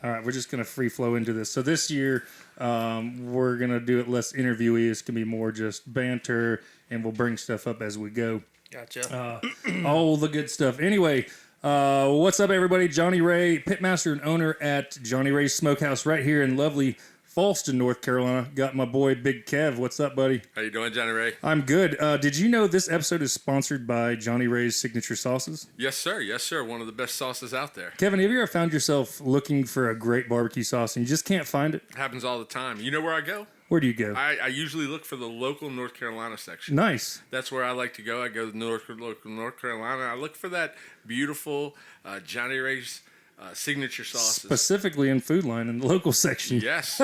All right, we're just going to free flow into this. So this year, we're going to do it less interviewee. It's going to be more just banter, and we'll bring stuff up as we go. Gotcha. All the good stuff. Anyway, what's up, everybody? Johnny Ray, pitmaster and owner at Johnny Ray's Smokehouse right here in lovely Fallston, North Carolina. Got my boy, Big Kev. What's up, buddy? How you doing, Johnny Ray? I'm good. Did you know this episode is sponsored by Johnny Ray's Signature Sauces? Yes, sir. Yes, sir. One of the best sauces out there. Kevin, have you ever found yourself looking for a great barbecue sauce and you just can't find it? Happens all the time. You know where I go? Where do you go? I usually look for the local North Carolina section. Nice. That's where I like to go. I go to local North Carolina. I look for that beautiful Johnny Ray's signature sauces. Specifically in Food Line in the local section. Yes.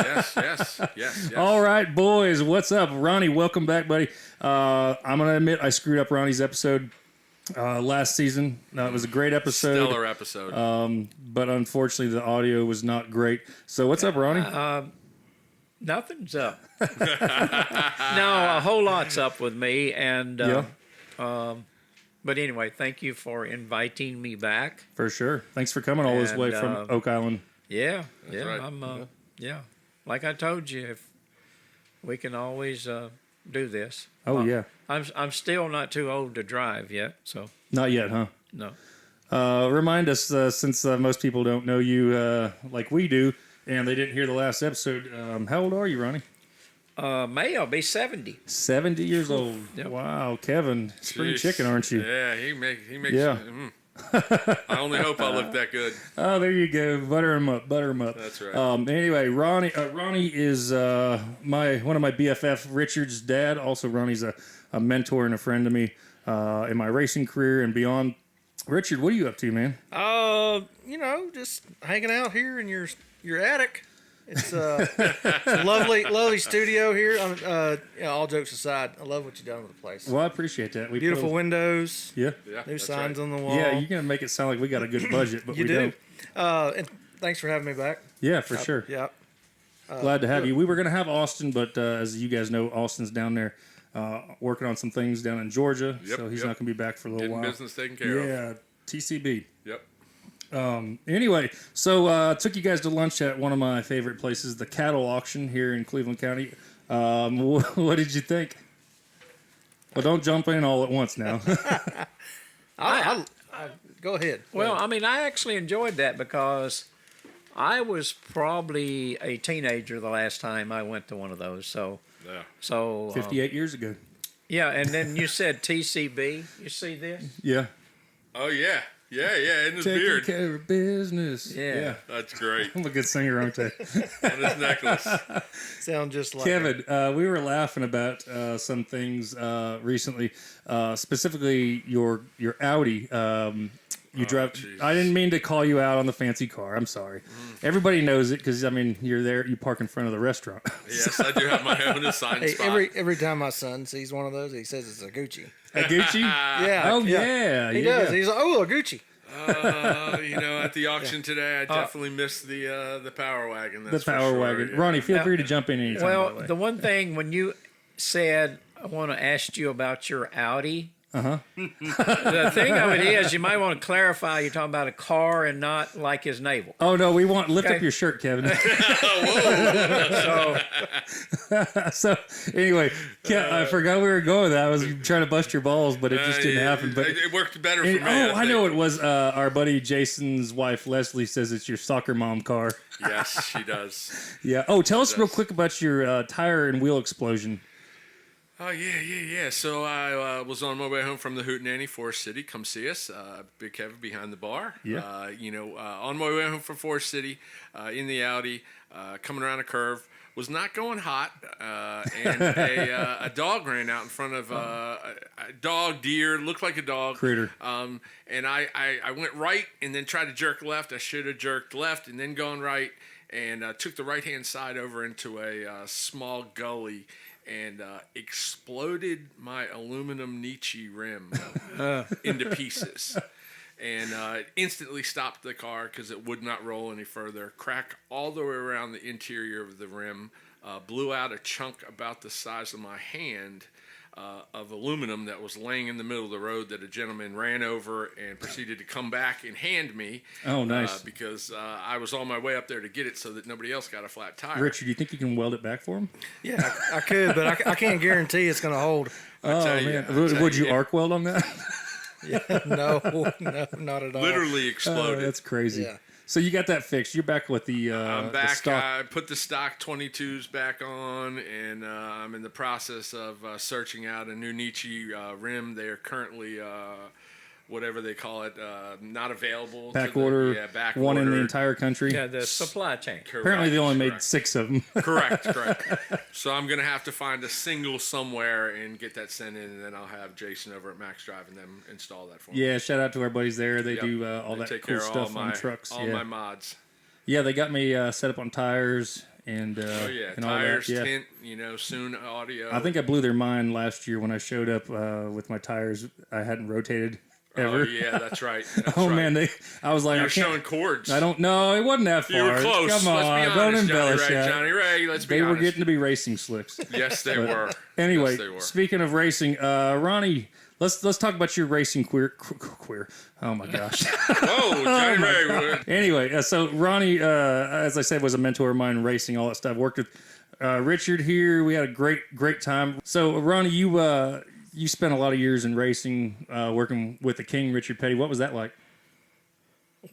All right, boys. What's up? Ronnie, welcome back, buddy. I'm going to admit I screwed up Ronnie's episode last season. It was a great episode. Stellar episode. But unfortunately, the audio was not great. So what's up, Ronnie? Nothing's up. No, a whole lot's up with me. And but anyway, thank you for inviting me back. For sure. Thanks for coming all this way from Oak Island. Yeah, right. I'm like I told you, if we can always do this. Oh, yeah. I'm still not too old to drive yet, so Not yet, huh? no. Remind us, since most people don't know you like we do, and they didn't hear the last episode, how old are you, Ronnie? May I'll be 70. 70 years old. Yep. Wow, Kevin, spring Jeez. chicken, aren't you? Yeah, he makes. Yeah. I only hope I look that good. Oh, there you go. Butter him up. That's right. Anyway, Ronnie is one of my BFF, Richard's dad. Also, Ronnie's a mentor and a friend to me in my racing career and beyond. Richard, what are you up to, man? Just hanging out here in your attic. It's a lovely studio here. All jokes aside, I love what you've done with the place. Well, I appreciate that. Beautiful windows. Yeah. New signs on the wall. Yeah, you're gonna make it sound like we got a good budget, but you we do. don't. And thanks for having me back. Yeah, for sure. Yeah. Glad to have you. We were gonna have Austin, but as you guys know, Austin's down there working on some things down in Georgia, so he's not gonna be back for a little Getting while. business taken care of. Yeah, TCB. Yep. Anyway, so took you guys to lunch at one of my favorite places, the cattle auction here in Cleveland County. What did you think? Well, don't jump in all at once now. Go ahead. Well, I mean, I actually enjoyed that because I was probably a teenager the last time I went to one of those. So, Yeah. 58 years ago. yeah, and then you said TCB. You see this? Yeah. Oh yeah. In his Taking beard. care of business. Yeah. That's great. I'm a good singer, aren't I? On his necklace. Sound just like Kevin, we were laughing about some things recently, specifically your Audi. You drive. Jesus. I didn't mean to call you out on the fancy car. I'm sorry. Everybody knows it because I mean you're there. You park in front of the restaurant. Yes, I do have my own assigned Hey, spot. every time my son sees one of those, he says it's a Gucci. A Gucci? Yeah. Oh yeah. He yeah. does. He's like, oh, a Gucci. At the auction today, I definitely missed the Power Wagon. The That's for Power sure. Wagon. Yeah. Ronnie, feel free to jump in anytime. by the Well, way. the one thing when you said I want to ask you about your Audi. The thing of it is, you might want to clarify. You're talking about a car and not like his navel. Oh no, we want lift Okay. up your shirt, Kevin. So So anyway, I forgot we were going with that. I was trying to bust your balls, but it just didn't happen. But it worked better for me. I know it was our buddy Jason's wife Leslie says it's your soccer mom car. Yes, she does. Yeah. Oh, tell us real quick about your tire and wheel explosion. Oh, yeah. So I was on my way home from the Hoot Nannie, Forest City. Come see us. Big Kevin behind the bar. Yeah. On my way home from Forest City in the Audi, coming around a curve. Was not going hot, and a dog ran out in front of a deer, looked like a dog. Critter. And I went right and then tried to jerk left. I should have jerked left and then gone right, and took the right-hand side over into a small gully and exploded my aluminum Nietzsche rim into pieces. And instantly stopped the car because it would not roll any further. Crack all the way around the interior of the rim. Blew out a chunk about the size of my hand. of aluminum that was laying in the middle of the road that a gentleman ran over and proceeded to come back and hand me. Oh, nice. Because I was on my way up there to get it so that nobody else got a flat tire. Richard, do you think you can weld it back for him? Yeah, I could, but I can't guarantee it's going to hold. Would you arc weld on that? Yeah, no, not at all. Literally exploded. That's crazy. Yeah. So you got that fixed. You're back with the I'm the back. stock. I put the stock 22s back on, and I'm in the process of searching out a new Nietzsche rim. They are currently, whatever they call it, not available. Back order. Yeah, back one order. in the entire country. Yeah, the supply chain. Apparently, they only made Correct. 6 of them. Correct. So I'm going to have to find a single somewhere and get that sent in, and then I'll have Jason over at Max Drive and them install that for me. Yeah, shout out to our buddies there. They Yep. do all They that take cool care of stuff all on my, trucks. all Yeah, my mods. yeah, they got me set up on tires and Oh yeah, and all tires, that. Yeah. tint, soon audio. I think I blew their mind last year when I showed up with my tires. I hadn't rotated ever. Oh yeah, that's right. That's Oh right. man, I was like, You I were can't. showing cords. I don't know. It wasn't that far. You were close. Come on, Let's be honest, don't Johnny embellish Ray. that. Johnny Ray, let's be They were honest. getting to be racing slicks. Yes, they were. Anyway, Yes, they were. speaking of racing, Ronnie, let's talk about your racing queer. Oh my gosh. Whoa, Johnny Ray. Anyway, so Ronnie, as I said, was a mentor of mine in racing, all that stuff. Worked with Richard here. We had a great time. So Ronnie, you spent a lot of years in racing, working with the King, Richard Petty. What was that like?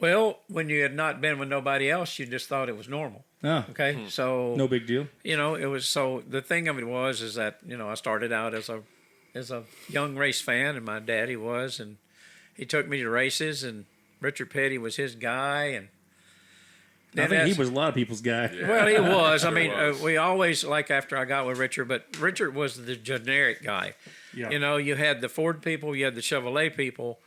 Well, when you had not been with nobody else, you just thought it was normal. Oh, Okay, so no big deal. it was. So the thing of it is that I started out as a young race fan, and my daddy was, and he took me to races, and Richard Petty was his guy, and I think he was a lot of people's guy. Yeah. well, he was. I Sure mean, was. we always after I got with Richard, but Richard was the generic guy. Yeah. You had the Ford people, you had the Chevrolet people,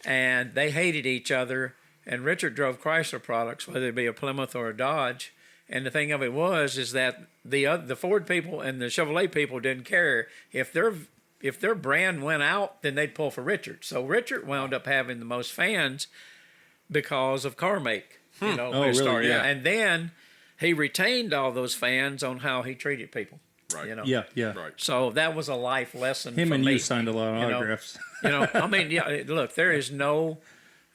and they hated each other. And Richard drove Chrysler products, whether it be a Plymouth or a Dodge. And the thing of it is that the Ford people and the Chevrolet people didn't care if their brand went out, then they'd pull for Richard. So Richard wound up having the most fans because of car make. When it really? started. Yeah. And then he retained all those fans on how he treated people. Right. Yeah. Right. So that was a life lesson. Him for and me. you signed a lot of know. autographs. I mean, yeah. Look, there is no,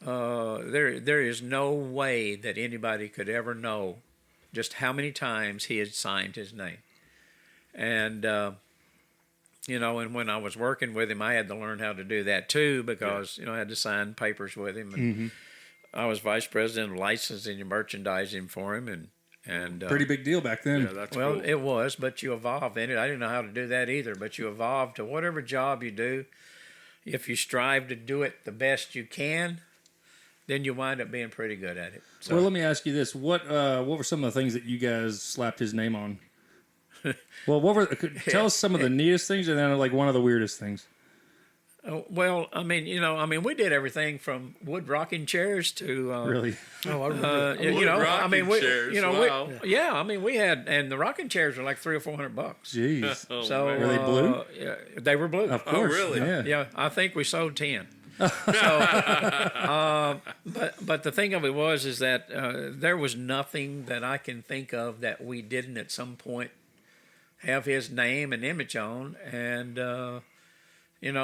there is no way that anybody could ever know just how many times he had signed his name. And and when I was working with him, I had to learn how to do that too because I had to sign papers with him. And I was vice president of licensing and merchandising for him, and Pretty big deal back then. Yeah, that's well, cool. it was, but you evolve in it. I didn't know how to do that either, but you evolve to whatever job you do. If you strive to do it the best you can, then you wind up being pretty good at it. So, Well, let me ask you this: what were some of the things that you guys slapped his name on? Well, tell us some of the neatest things, and then like one of the weirdest things. I mean, we did everything from wood rocking chairs to Really? Oh, I remember. I mean, rocking chairs, wow. I mean, we had, and the rocking chairs were like $300 or $400. Jeez. Oh, So man. Were they blue? Yeah, they were blue. Of course. really? Yeah. Yeah, I think we sold 10. But the thing of it is that there was nothing that I can think of that we didn't at some point have his name and image on, and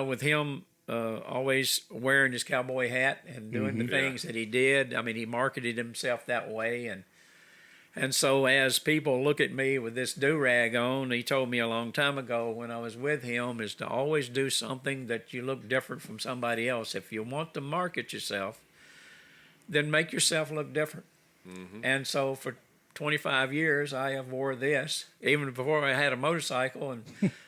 with him always wearing his cowboy hat and doing the things that he did. I mean, he marketed himself that way, and so as people look at me with this do-rag on, he told me a long time ago when I was with him is to always do something that you look different from somebody else. If you want to market yourself, then make yourself look different. And so for 25 years, I have wore this, even before I had a motorcycle, and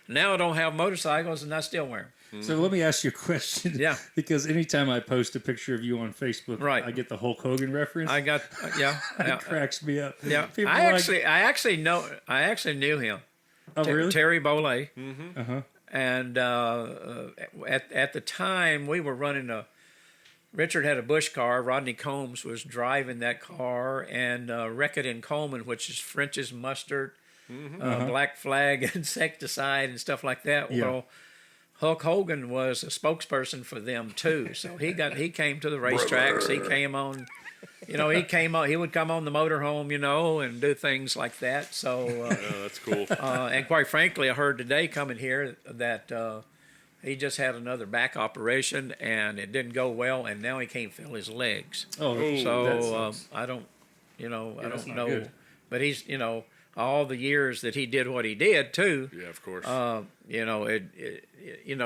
now I don't have motorcycles, and I still wear them. So let me ask you a question. Yeah. Because anytime I post a picture of you on Facebook, Right. I get the Hulk Hogan reference. I got, yeah. It cracks me up. Yeah, People I are like, actually knew him. oh, really? Terry Boley. Uh-huh. And at the time, we were running Richard had a Bush car. Rodney Combs was driving that car, and Reckitt and Coleman, which is French's mustard, Black Flag insecticide and stuff like that. Yeah. Well, Hulk Hogan was a spokesperson for them too. So he came to the racetracks. He came on, he would come on the motorhome, and do things like that. So, that's cool. and quite frankly, I heard today coming here that he just had another back operation and it didn't go well, and now he can't feel his legs. Oh, So I don't, I that's don't not know, good. but he's, all the years that he did what he did too. Yeah, of course.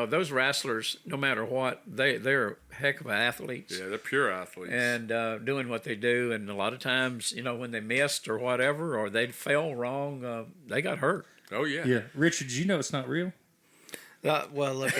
Those wrestlers, no matter what, they're heck of athletes. Yeah, they're pure athletes. And doing what they do, and a lot of times, when they missed or whatever, or they fell wrong, they got hurt. Oh yeah. Yeah, Richard, did you know it's not real? Well, look,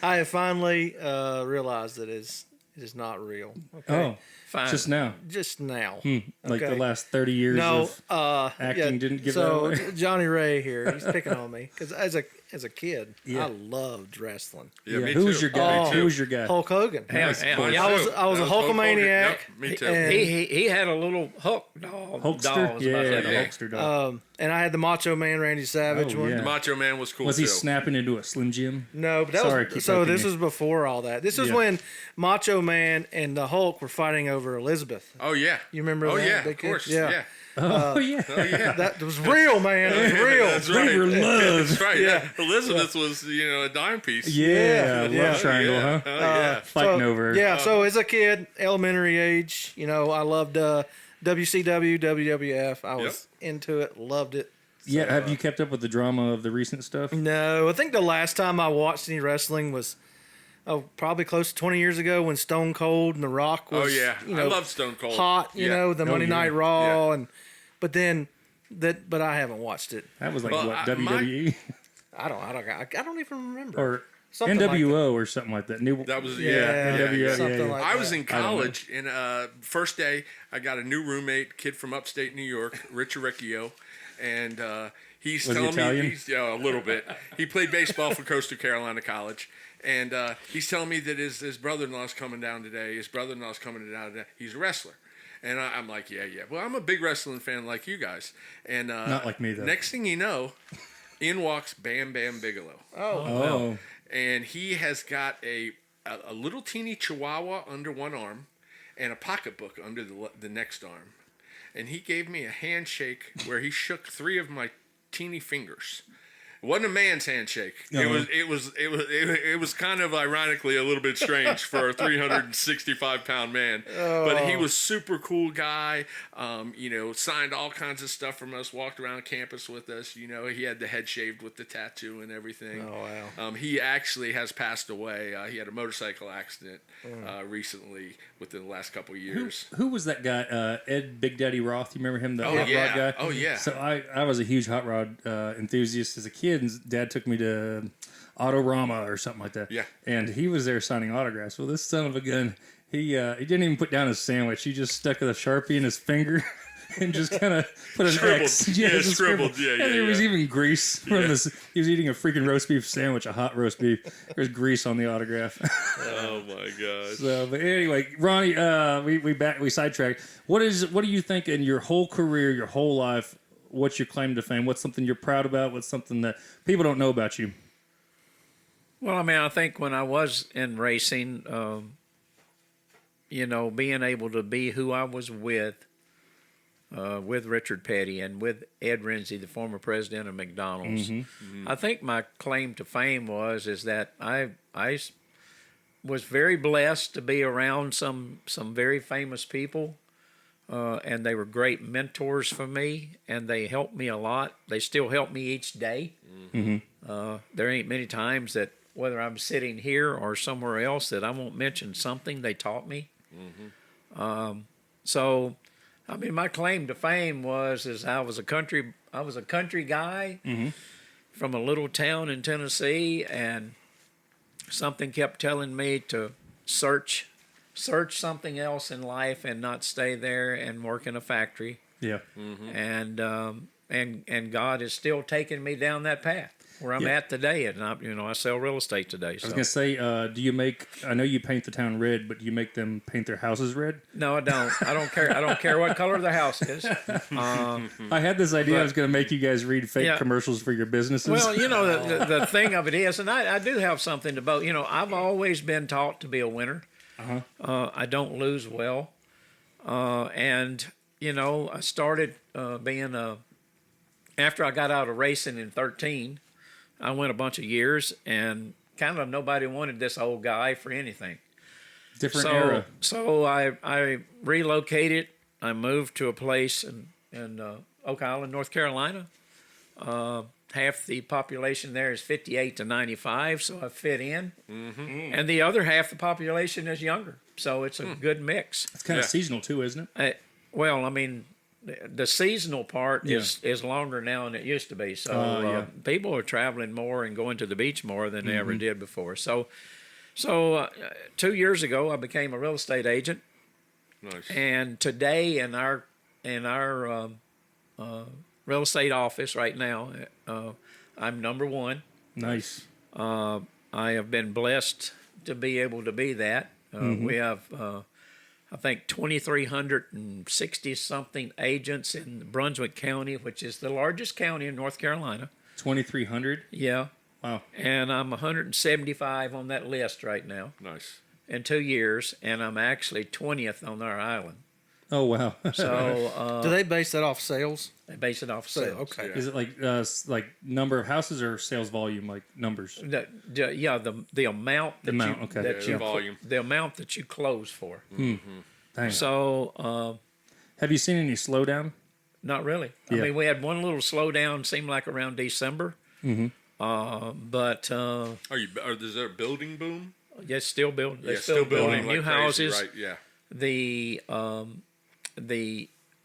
I have finally realized that it is not real. Okay? Oh, Fine. just now. Just now. Like Okay. the last 30 years No, of acting didn't give that so away. Johnny Ray here, he's picking on me because as a kid, Yeah. I loved wrestling. Yeah, me Who was too. your guy? Oh. Who was your guy? Hulk Hogan. Nice. Yeah, Cool. yeah. I was a That Hulk Hogan. Hulkamaniac. Yep, me too. And, He had a little hook doll. Hulkster? Yeah, the Yeah. Hulkster dog. and I had the Macho Man Randy Savage Oh, one. yeah. The Macho Man was cool Was too. he snapping into a Slim Jim? No, but that Sorry, I keep was so. poking This you. was before all that. This was Yeah. when Macho Man and the Hulk were fighting over Elizabeth. Oh yeah. You remember Oh that? yeah, Big of kid? course. Yeah. Yeah. Oh, yeah. Oh yeah. That was real, man. It was real. That's They right. were loved. That's right. Yeah. Elizabeth was, a dime piece. Yeah, Yeah. love triangle, yeah. huh? Oh, yeah. Fighting So, over. Yeah, so as a kid, elementary age, I loved WCW, WWF. I was into it, loved it. Yeah, have you kept up with the drama of the recent stuff? No, I think the last time I watched any wrestling was probably close to 20 years ago when Stone Cold and The Rock was Oh yeah. I love Stone Cold. hot, Yeah. the Monday yeah. Night Raw Yeah. but I haven't watched it. That was like Well, what, my- WWE I don't even remember. or Something like NWO or something like that. New. That was NWO, something yeah. like I that. was in college, and first day I got a new roommate, kid from upstate New York, Richard Riccio, and he's Was he telling Italian? me he's a little bit. He played baseball for Coastal Carolina College, and he's telling me that his brother-in-law's coming down today. His brother-in-law's coming down today. He's a wrestler. And I'm like, yeah. Well, I'm a big wrestling fan like you guys. And Not like me, though. Next thing you know, in walks Bam Bam Bigelow. Oh, And he has got a little teeny chihuahua under one arm and a pocketbook under the next arm. And he gave me a handshake where he shook 3 of my teeny fingers. It wasn't a man's handshake. Uh-huh. It was kind of ironically a little bit strange for a 365-pound man. But he was super cool guy. Signed all kinds of stuff from us. Walked around campus with us. He had the head shaved with the tattoo and everything. Oh, wow. He actually has passed away. He had a motorcycle accident recently within the last couple of years. who was that guy? Ed Big Daddy Roth. You remember him, the Oh, hot yeah. rod guy? Oh, yeah. So I was a huge hot rod enthusiast as a kid, and Dad took me to Autorama or something like that. Yeah. And he was there signing autographs. Well, this son of a gun, he didn't even put down his sandwich. He just stuck a Sharpie in his finger and just kind of put an Scribbled. X. Yeah, just scribbled. Yeah, and yeah, there was yeah. even grease from this. He was eating a freaking roast beef sandwich, a hot roast beef. There's grease on the autograph. Oh my gosh. So, but anyway, Ronnie, we sidetracked. What do you think in your whole career, your whole life? What's your claim to fame? What's something you're proud about? What's something that people don't know about you? Well, I think when I was in racing, being able to be who I was with Richard Petty and with Ed Renzi, the former president of McDonald's, I think my claim to fame is that I was very blessed to be around some very famous people, and they were great mentors for me, and they helped me a lot. They still help me each day. There ain't many times that whether I'm sitting here or somewhere else that I won't mention something they taught me. So, my claim to fame is I was a country guy from a little town in Tennessee, and something kept telling me to search something else in life and not stay there and work in a factory. Yeah. And and God is still taking me down that path where I'm at today, and I sell real estate today. So. I was gonna say, do you make? I know you paint the town red, but do you make them paint their houses red? No, I don't. I don't care. I don't care what color the house is. I had this idea I was gonna make you guys read fake commercials for your businesses. Well, the thing of it is, and I do have something to both. I've always been taught to be a winner. I don't lose well, and I started being after I got out of racing in 2013. I went a bunch of years, and kind of nobody wanted this old guy for anything. Different era. So I relocated. I moved to a place in Oak Island, North Carolina. Half the population there is 58 to 95, so I fit in. Mm-hmm. And the other half the population is younger, so it's a good mix. It's kind of seasonal too, isn't it? Well, I mean, the seasonal part is longer now than it used to be. So people are traveling more and going to the beach more than they ever did before. So 2 years ago, I became a real estate agent. Nice. And today in our real estate office right now, I'm number one. Nice. I have been blessed to be able to be that. We have, I think, 2,360 something agents in Brunswick County, which is the largest county in North Carolina. 2,300. Yeah. Wow. And I'm 175 on that list right now. Nice. In 2 years, and I'm actually 20th on our island. Oh wow. So Do they base that off sales? they base it off sales. Okay. Is it like number of houses or sales volume, like numbers? The amount that amount, you okay. that The you volume. the amount that you close for. Dang. So Have you seen any slowdown? not really. I Yeah. mean, we had one little slowdown. Seemed like around December. But Is there a building boom? it's still building. They're Yeah, still building like new crazy, houses. right? Yeah.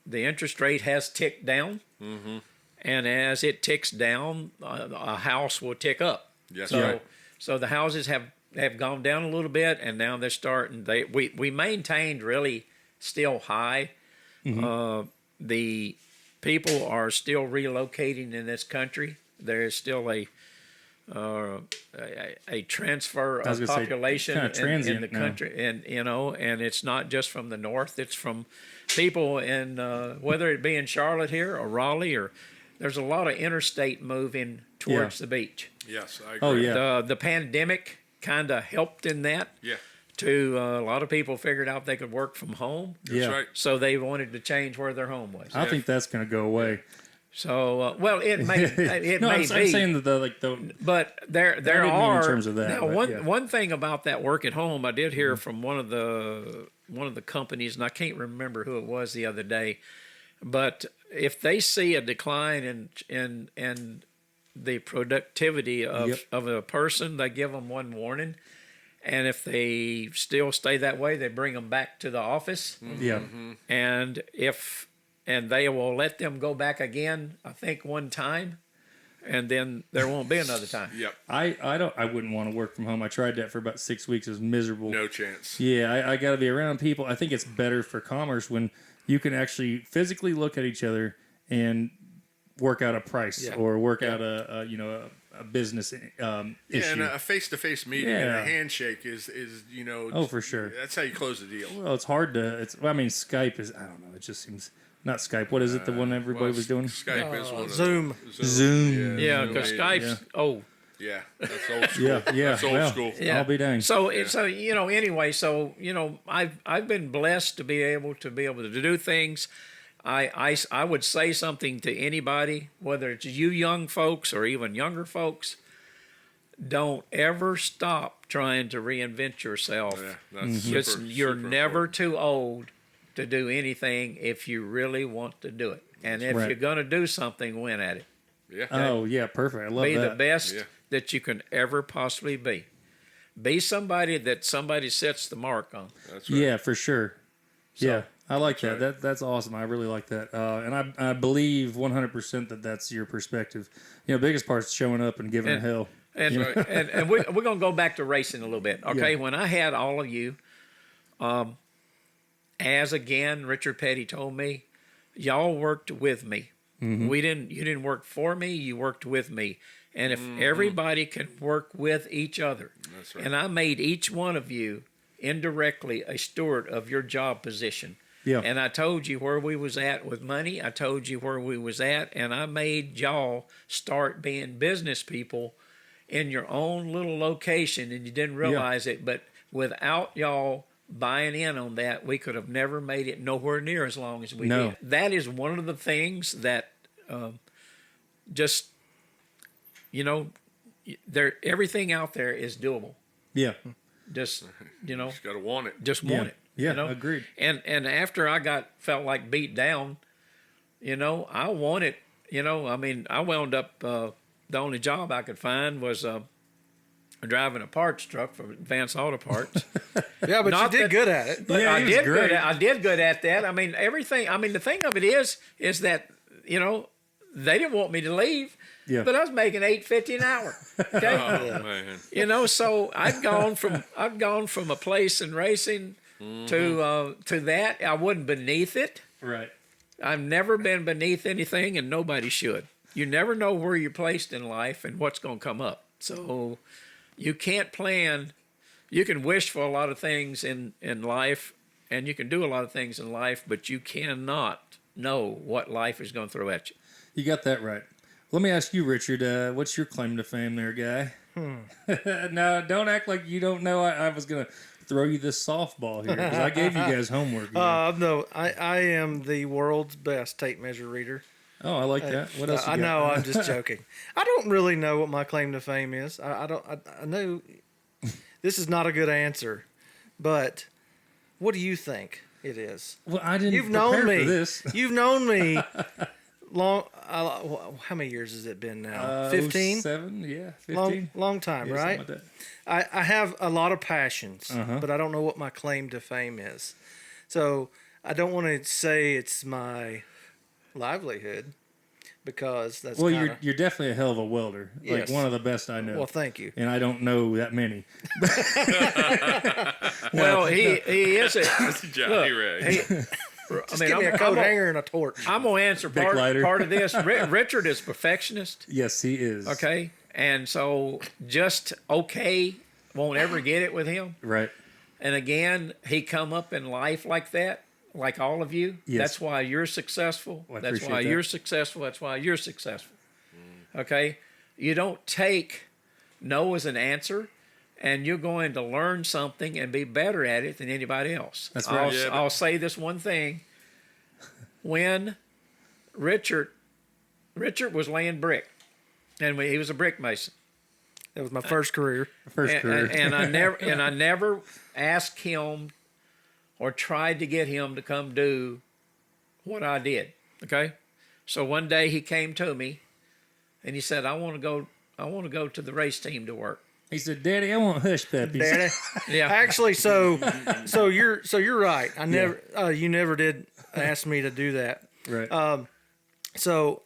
The interest rate has ticked down, and as it ticks down, a house will tick up. Yes, So, right. so the houses have gone down a little bit, and now they're starting. We maintained really still high. The people are still relocating in this country. There is still a transfer I was of gonna say, population kinda in transient the now. country, and it's not just from the north; it's from people in whether it be in Charlotte here or Raleigh, or there's a lot of interstate moving towards the beach. Yes, I agree. Oh yeah. The pandemic kind of helped in that. Yeah. To a lot of people figured out they could work from home, That's Yeah. right. so they wanted to change where their home was. I think that's going to go away. So well, it may it No, may I'm be. saying that the But there didn't mean in are terms of that, now but one yeah. one thing about that work at home I did hear from one of the companies, and I can't remember who it was the other day, but if they see a decline in the productivity of a person, they give them one warning, and if they still stay that way, they bring them back to the office, yeah. and they will let them go back again, I think one time, and then there won't be another time. Yep. I wouldn't want to work from home. I tried that for about 6 weeks. It was miserable. No chance. Yeah, I got to be around people. I think it's better for commerce when you can actually physically look at each other and work out a price or work out a business issue. Yeah, and a face-to-face meeting and Yeah. a handshake is Oh, for sure. That's how you close the deal. Well, it's hard to. Skype is. I don't know. It just seems not Skype. What is it? The one everybody was doing. Skype is one of Zoom. Zoom. Yeah, because Skype's old. Yeah, that's old school. Yeah, That's old well, school. Yeah. I'll be dang. So anyway, I've been blessed to be able to do things. I would say something to anybody, whether it's you young folks or even younger folks. Don't ever stop trying to reinvent yourself. Yeah, that's You're super never important. too old to do anything if you really want to do it. And if right. you're going to do something, win at it. Yeah. Oh yeah, perfect. I love Be that. the best Yeah. that you can ever possibly be. Be somebody that somebody sets the mark on. That's right. Yeah, for sure. Yeah, I like that. right. That's awesome. I really like that. And I believe 100% that that's your perspective. Biggest part's showing up and giving it hell. And and we're going to go back to racing a little bit. Okay, Yeah. when I had all of you, as again Richard Petty told me, y'all worked with me. You didn't work for me, you worked with me. And if everybody can work with each other, That's right. and I made each one of you indirectly a steward of your job position. Yeah. And I told you where we was at with money. I told you where we was at, and I made y'all start being business people in your own little location, and you didn't realize it. But without y'all buying in on that, we could have never made it nowhere near as long as we No. did. That is one of the things that just, there everything out there is doable. Yeah. Just, Just got to want it. just want it. Yeah, agreed. And after I felt like beat down, I wanted, I wound up, the only job I could find was driving a parts truck for Advanced Auto Parts. Yeah, but Not you did that- good at it. But Yeah, I he was did great. good. I did good at that. I mean, everything. I mean, the thing of it is that they didn't want me to leave. Yeah. But I was making $8.50 an hour. Okay. Oh, man. So I've gone from a place in racing to that. I wasn't beneath it. Right. I've never been beneath anything, and nobody should. You never know where you're placed in life and what's going to come up. So you can't plan. You can wish for a lot of things in life, and you can do a lot of things in life, but you cannot know what life is going to throw at you. You got that right. Let me ask you, Richard, what's your claim to fame there, guy? No, don't act like you don't know. I was going to throw you this softball here because I gave you guys homework. No, I am the world's best tape measure reader. Oh, I like that. What else you I got? know, I'm just joking. I don't really know what my claim to fame is. I know this is not a good answer, but what do you think it is? Well, I didn't You've prepare known me. for this. You've known me long. How many years has it been now? 15. 7, yeah, 15. Long time, Yeah, right? something like that. I have a lot of passions, Uh-huh. but I don't know what my claim to fame is. So I don't want to say it's my livelihood because that's Well, kinda, you're definitely a hell of a welder. Yes. Like one of the best I know. well, thank you. And I don't know that many. Well, he is it. Johnny Ray. Just give me a coat hanger and a torch. I'm gonna answer Bic lighter. part of this. Richard is perfectionist. Yes, he is. Okay, and so just okay won't ever get it with him. Right. And again, he come up in life like that, like all of you. Yes. That's why you're successful. Well, I That's appreciate why that. you're successful. That's why you're successful. Okay, you don't take no as an answer. And you're going to learn something and be better at it than anybody else. That's right. I'll say this one thing. When Richard was laying brick, and he was a brick mason. That was my first career. First career. And I never asked him or tried to get him to come do what I did. Okay, so one day he came to me, and he said, "I want to go to the race team to work." He said, "Daddy, I want hush puppies." Daddy. Yeah. Actually, so you're right. I never you never did ask me to do that. Right. So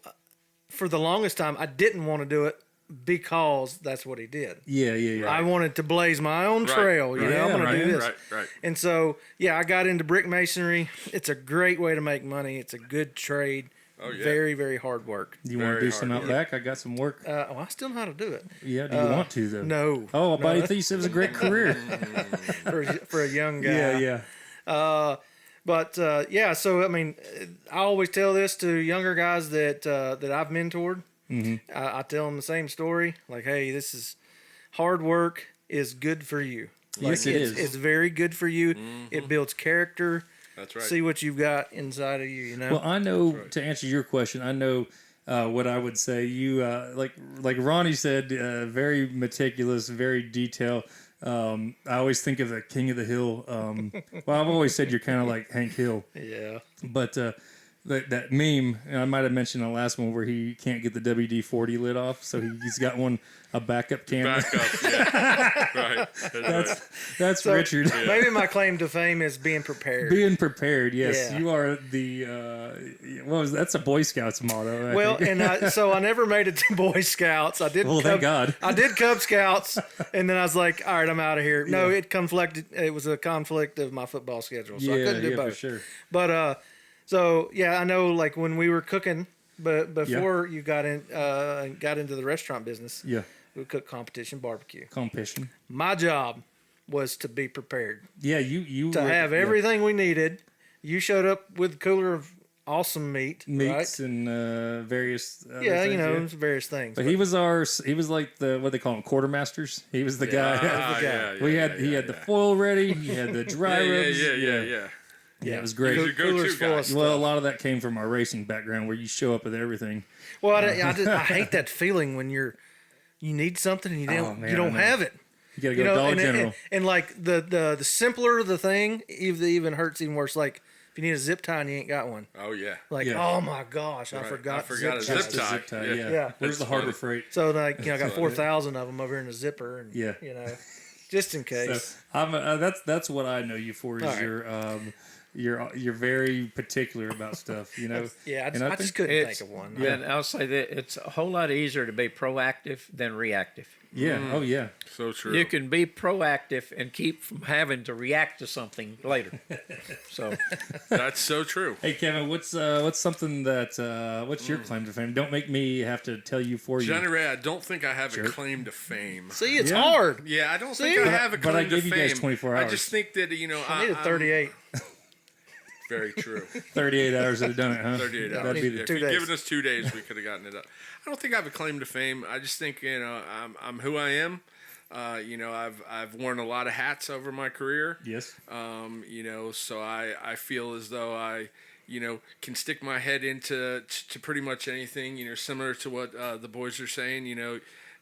for the longest time, I didn't want to do it because that's what he did. yeah. I wanted to blaze my own Right, trail. You right, know, I'm going right, to do this. Right. And so, yeah, I got into brick masonry. It's a great way to make money. It's a good trade. Oh, yeah. Very, very hard work. You want to very do some hard out back? I got some work. I still know how to do it. Yeah, do you want to, though? No. Oh, No, buddy, you said it was a great career. for a young guy. Yeah. But yeah, so I mean, I always tell this to younger guys that I've mentored. Mm-hmm. I tell them the same story. Like, hey, this is hard work is good for you. Like, Yes, it is. It's very good for you. It builds character. That's right. See what you've got inside of you. You know. Well, I know, to answer your question, I know what I would say. You, like Ronnie said, very meticulous, very detailed. I always think of the King of the Hill. Well, I've always said you're kind of like Hank Hill. yeah. But that meme, and I might have mentioned the last one where he can't get the WD-40 lid off, so he's got a backup camera. Back up. Yeah. Right. That's So, Richard. Maybe my claim to fame is being prepared. Being prepared, yes. Yeah. You are the, that's a Boy Scouts motto. I Well, think. and so I never made it to Boy Scouts. I did. Well, thank God. I did Cub Scouts, and then I was like, "All right, I'm out of here." No, it conflicted. It was a conflict of my football schedule, so I couldn't do both. for sure. But so yeah, I know. Like when we were cooking But before you got into the restaurant business, Yeah. we cook competition barbecue. Competition. My job was to be prepared, Yeah, you to have everything we needed. You showed up with a cooler of awesome meats meats right? and various other Yeah, things, various things. But he was like the what they call them, quartermasters. He was the guy. Ah, guy. He had the foil ready. He had the dry rubs. Yeah. It was great. He's your go-to Cooler's full guy. of Well, a stuff. lot of that came from our racing background, where you show up with everything. Well, I hate that feeling when you need something and you don't man, you I don't know. have it. You gotta go to Dollar General. And like the simpler the thing, even hurts even worse. Like if you need a zip tie and you ain't got one. Oh yeah. Like Yeah. oh my gosh, I Right. forgot. I forgot a zip zip ties. tie. Zip tie, Yeah. Yeah. Where's the That's Harbor funny. Freight? So like I got 4,000 of them over here in the zipper, and Yeah. just in So case. that's what I know you for. Is All right. you're very particular about stuff. Yeah, And I think just couldn't It's, think of one. And I'll say that it's a whole lot easier to be proactive than reactive. Yeah. Oh yeah. So true. You can be proactive and keep from having to react to something later. So That's so true. Hey Kevin, what's something that what's your claim to fame? Don't make me have to tell you for you. Johnny Ray, I don't think I have a Jerk. claim to fame. See, it's Yeah. hard. Yeah, I don't See? think I But have a claim I to gave you fame. guys 24 I hours. just think that I needed 38. Very true. 38 hours would have done it, huh? 38 hours. That'd be If 2 you'd days. given us 2 days, we could have gotten it up. I don't think I have a claim to fame. I just think I'm who I am. I've worn a lot of hats over my career. Yes. So I feel as though I can stick my head into to pretty much anything. Similar to what the boys are saying.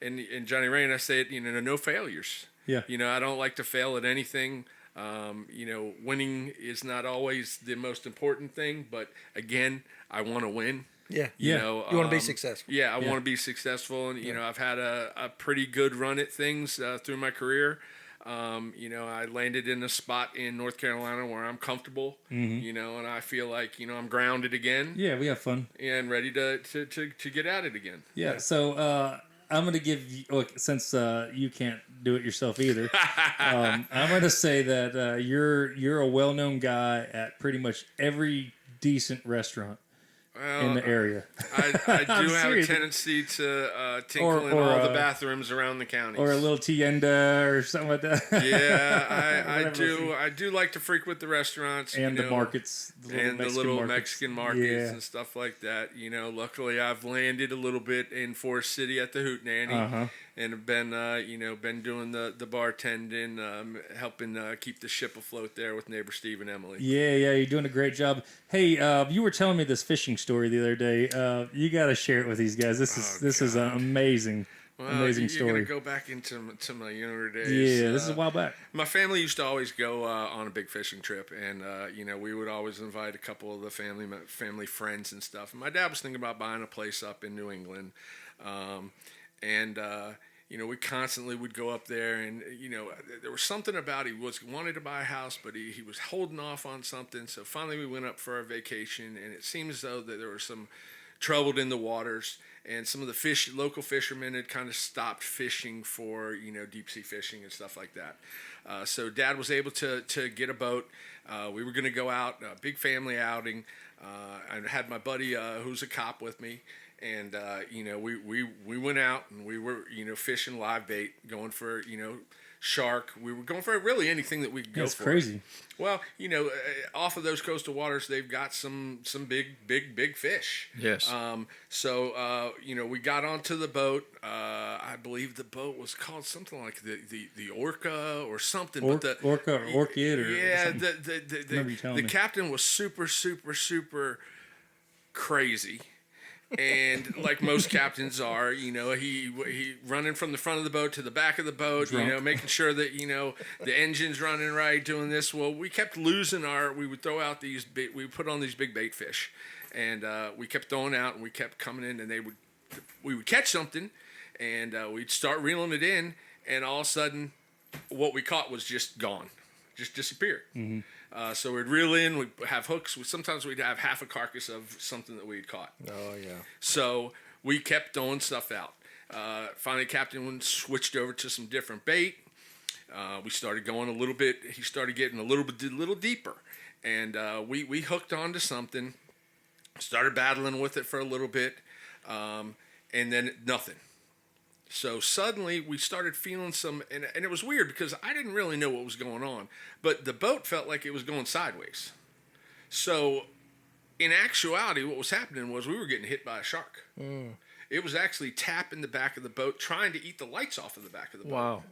And Johnny Ray and I say it. No failures. Yeah. I don't like to fail at anything. Winning is not always the most important thing, but again, I want to win. Yeah. Yeah. You want to be successful. Yeah, I want to be successful, and I've had a pretty good run at things through my career. I landed in a spot in North Carolina where I'm comfortable, and I feel like I'm grounded again, Yeah, we have fun. and ready to get at it again. Yeah. So I'm going to give you, look, since you can't do it yourself either, I'm going to say that you're a well-known guy at pretty much every decent restaurant in the area. I do have serious. a tendency to tinkle in Or, all the bathrooms around the county. Or a little tienda or something like that. Yeah, I Whatever. do. I do like to frequent the restaurants And the markets. and the little Mexican markets Yeah. and stuff like that. Luckily I've landed a little bit in Forest City at the Hoot Nannie, and have been been doing the bartending, helping keep the ship afloat there with neighbor Steve and Emily. Yeah, you're doing a great job. Hey, you were telling me this fishing story the other day. You got to share it with these guys. This is an amazing, amazing You're story. gonna go back into my younger days. Yeah, this is a while back. My family used to always go on a big fishing trip, and we would always invite a couple of the family friends and stuff. And my dad was thinking about buying a place up in New England, we constantly would go up there, and there was something about he wanted to buy a house, but he was holding off on something. So finally, we went up for our vacation, and it seemed as though that there was some trouble in the waters, and some of the local fishermen had kind of stopped fishing for deep sea fishing and stuff like that. So Dad was able to get a boat. We were going to go out, a big family outing. I had my buddy who's a cop with me. And we went out and we were fishing live bait, going for shark. We were going for really anything that we could go That's for. crazy. Well, off of those coastal waters, they've got some big fish. yes, We got onto the boat. I believe the boat was called something like the Orca or something. Orca or Orchid or yeah, something. Remember you telling the me. captain was super crazy. And like most captains are, he running from the front of the boat to the back of the boat, Drunk. making sure that the engine's running right, doing this. Well, we kept losing we would throw out we put on these big bait fish, and we kept throwing out, and we kept coming in, and we would catch something, and we'd start reeling it in, and all of a sudden, what we caught was just gone, just disappeared. Mm-hmm. So we'd reel in, we'd have hooks. Sometimes we'd have half a carcass of something that we'd caught. Oh yeah. So we kept throwing stuff out. Finally, Captain switched over to some different bait. We started going a little bit. He started getting a little deeper, and we hooked onto something. Started battling with it for a little bit, and then nothing. So suddenly we started feeling some, and it was weird because I didn't really know what was going on, but the boat felt like it was going sideways. So in actuality, what was happening was we were getting hit by a shark. It was actually tapping the back of the boat, trying to eat the lights off of the back of the boat. Wow.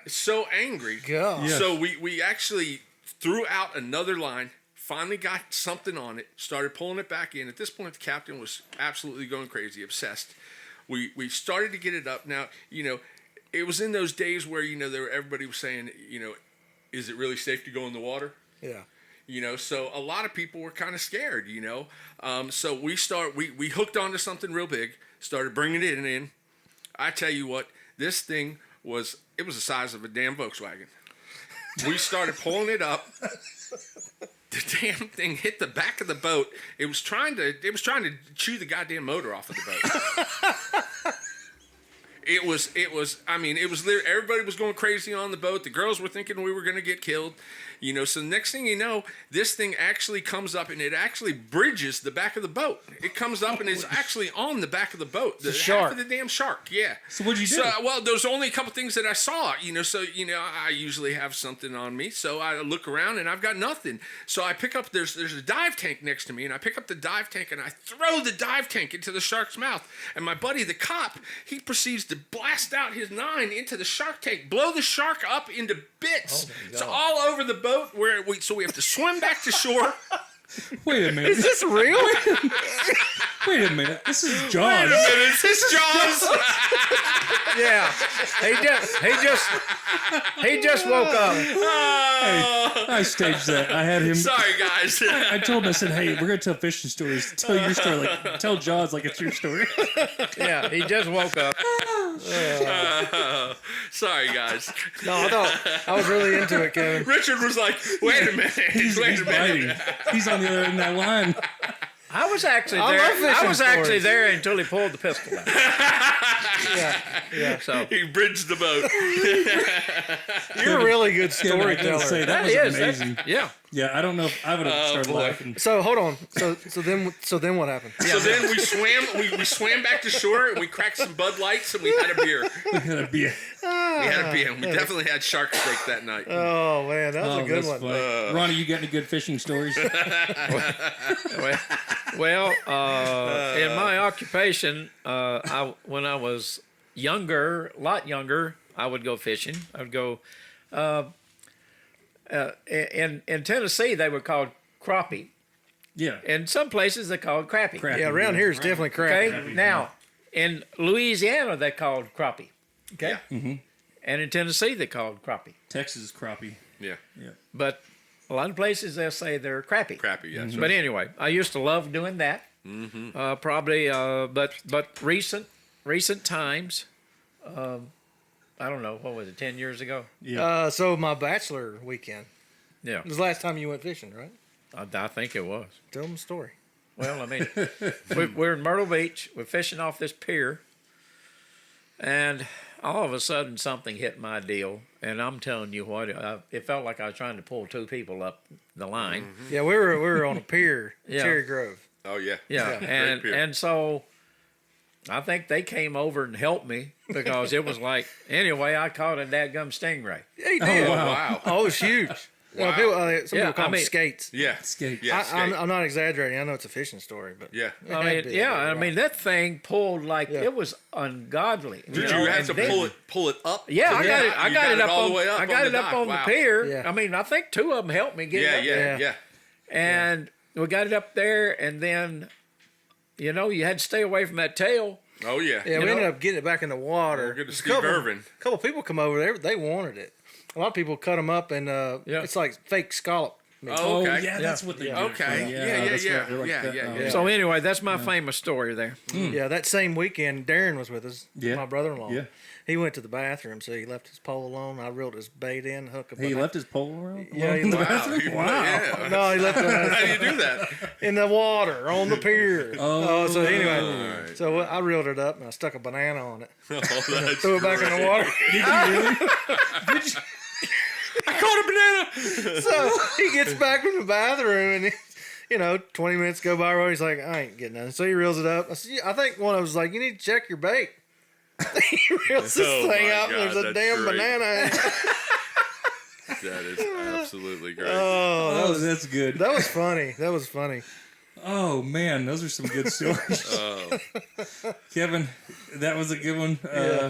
So angry. God. Yes. So we actually threw out another line, finally got something on it, started pulling it back in. At this point, the captain was absolutely going crazy, obsessed. We started to get it up. Now, it was in those days where, everybody was saying, is it really safe to go in the water? Yeah. So a lot of people were kind of scared, So we hooked onto something real big, started bringing it in. I tell you what, this thing was the size of a damn Volkswagen. We started pulling it up. The damn thing hit the back of the boat. It was trying to chew the goddamn motor off of the boat. It was literally, everybody was going crazy on the boat. The girls were thinking we were going to get killed. So the next thing you know, this thing actually comes up and it actually bridges the back of the boat. It comes up and it's actually on the back of the boat. The shark. Half of the damn shark, yeah. So what'd you do? Well, there's only a couple things that I saw, I usually have something on me. So I look around and I've got nothing. So I pick up, there's a dive tank next to me, and I pick up the dive tank and I throw the dive tank into the shark's mouth. And my buddy, the cop, he proceeds to blast out his 9 into the shark tank, blow the shark up into bits. So all over the boat, so we have to swim back to shore. Wait a minute. Is this real? Wait a minute. This is Jaws. Is this Jaws? Yeah. He just woke up. Hey, I staged that. I had him. Sorry, guys. I told him, I said, hey, we're going to tell fishing stories. Tell your story. Tell Jaws like it's your story. Yeah, he just woke up. Sorry, guys. No, I thought I was really into it, Kevin. Richard was like, wait a minute. He's biting. He's on the other end of that line. I was actually I there. love fishing I was actually stories. there until he pulled the pistol out. Yeah. So He bridged the boat. You're a really good Kevin, I gotta say, storyteller. that was that's- amazing. yeah. Yeah, I don't know if I would have started boy. laughing. So hold on. So then what happened? So then we swam back to shore and we cracked some Bud Lights and we had a beer. We had a beer. We had a beer. And we definitely had shark steak that night. Oh man, that was a good that's one. funny. Ronnie, you got any good fishing stories? Well, in my occupation, when I was younger, a lot younger, I would go fishing. I would go. In Tennessee, they were called crappie. Yeah. In some places, they're called crappie. Crappie. Yeah, around here it's definitely crap. Okay. Now, in Louisiana, they're called crappie. Okay. Yeah. And in Tennessee, they're called crappie. Texas is crappie. Yeah. Yeah. But a lot of places they'll say they're crappie. Crappy, yeah. But anyway, I used to love doing that. Probably, but recent times. I don't know, what was it, 10 years ago? Yeah. So my bachelor weekend. Yeah, It was the last time you went fishing, right? I think it was. Tell them the story. Well, I mean, we're in Myrtle Beach. We're fishing off this pier. And all of a sudden, something hit my deal. And I'm telling you what, it felt like I was trying to pull 2 people up the line. Yeah, we were on a pier, Yeah. Cherry Grove. Oh, yeah. Yeah, Great pier. and so I think they came over and helped me because it was like, anyway, I caught a dadgum stingray. Yeah, he did. Oh, wow. Oh, it was huge. Wow. Some Yeah, people call I them mean- skates. Yeah. Skate. Yeah, I'm skate. not exaggerating. I know it's a fishing story, but Yeah. it I had mean, to be. yeah, I mean that thing pulled like Yeah. it was ungodly. Did know, you have and to then- pull it up? Yeah, to I the got it. dock? I You got it up all on. the way up I got on it the up dock. on Wow. the pier. Yeah. I mean, I think 2 of them helped me get it Yeah, up yeah, there. yeah. And we got it up there, and then, you had to stay away from that tail. Oh, yeah. Yeah, we know- ended up getting it back in the water. Good to A Steve couple- Irvin. A couple people come over there. They wanted it. A lot of people cut them up, and it's like fake scallop meat. Oh, okay. yeah, that's what they do. Okay. Yeah, that's yeah, right. They're like yeah, that. yeah, yeah. So anyway, that's my famous story there. Yeah, that same weekend, Darren was with us. Yeah. My brother-in-law. Yeah. He went to the bathroom, so he left his pole alone. I reeled his bait in, hook up. He left his pole around? Yeah, he in the left- bathroom? Wow. Yeah. No, he left How do it you do that? in the water on the pier. Oh, So anyway, Alright. so I reeled it up and I stuck a banana on it. Oh, that's Threw it back in the great. water. I caught a banana. So he gets back from the bathroom and 20 minutes go by, Ronnie's like, I ain't getting nothing. So he reels it up. I said, I think one of them was like, you need to check your bait. He reels this Oh thing my out, and God, there's a that's damn great. banana in it. That is absolutely great. Oh, that's good. That was funny. That was funny. Oh man, those are some good stories. Oh. Kevin, that was a good one.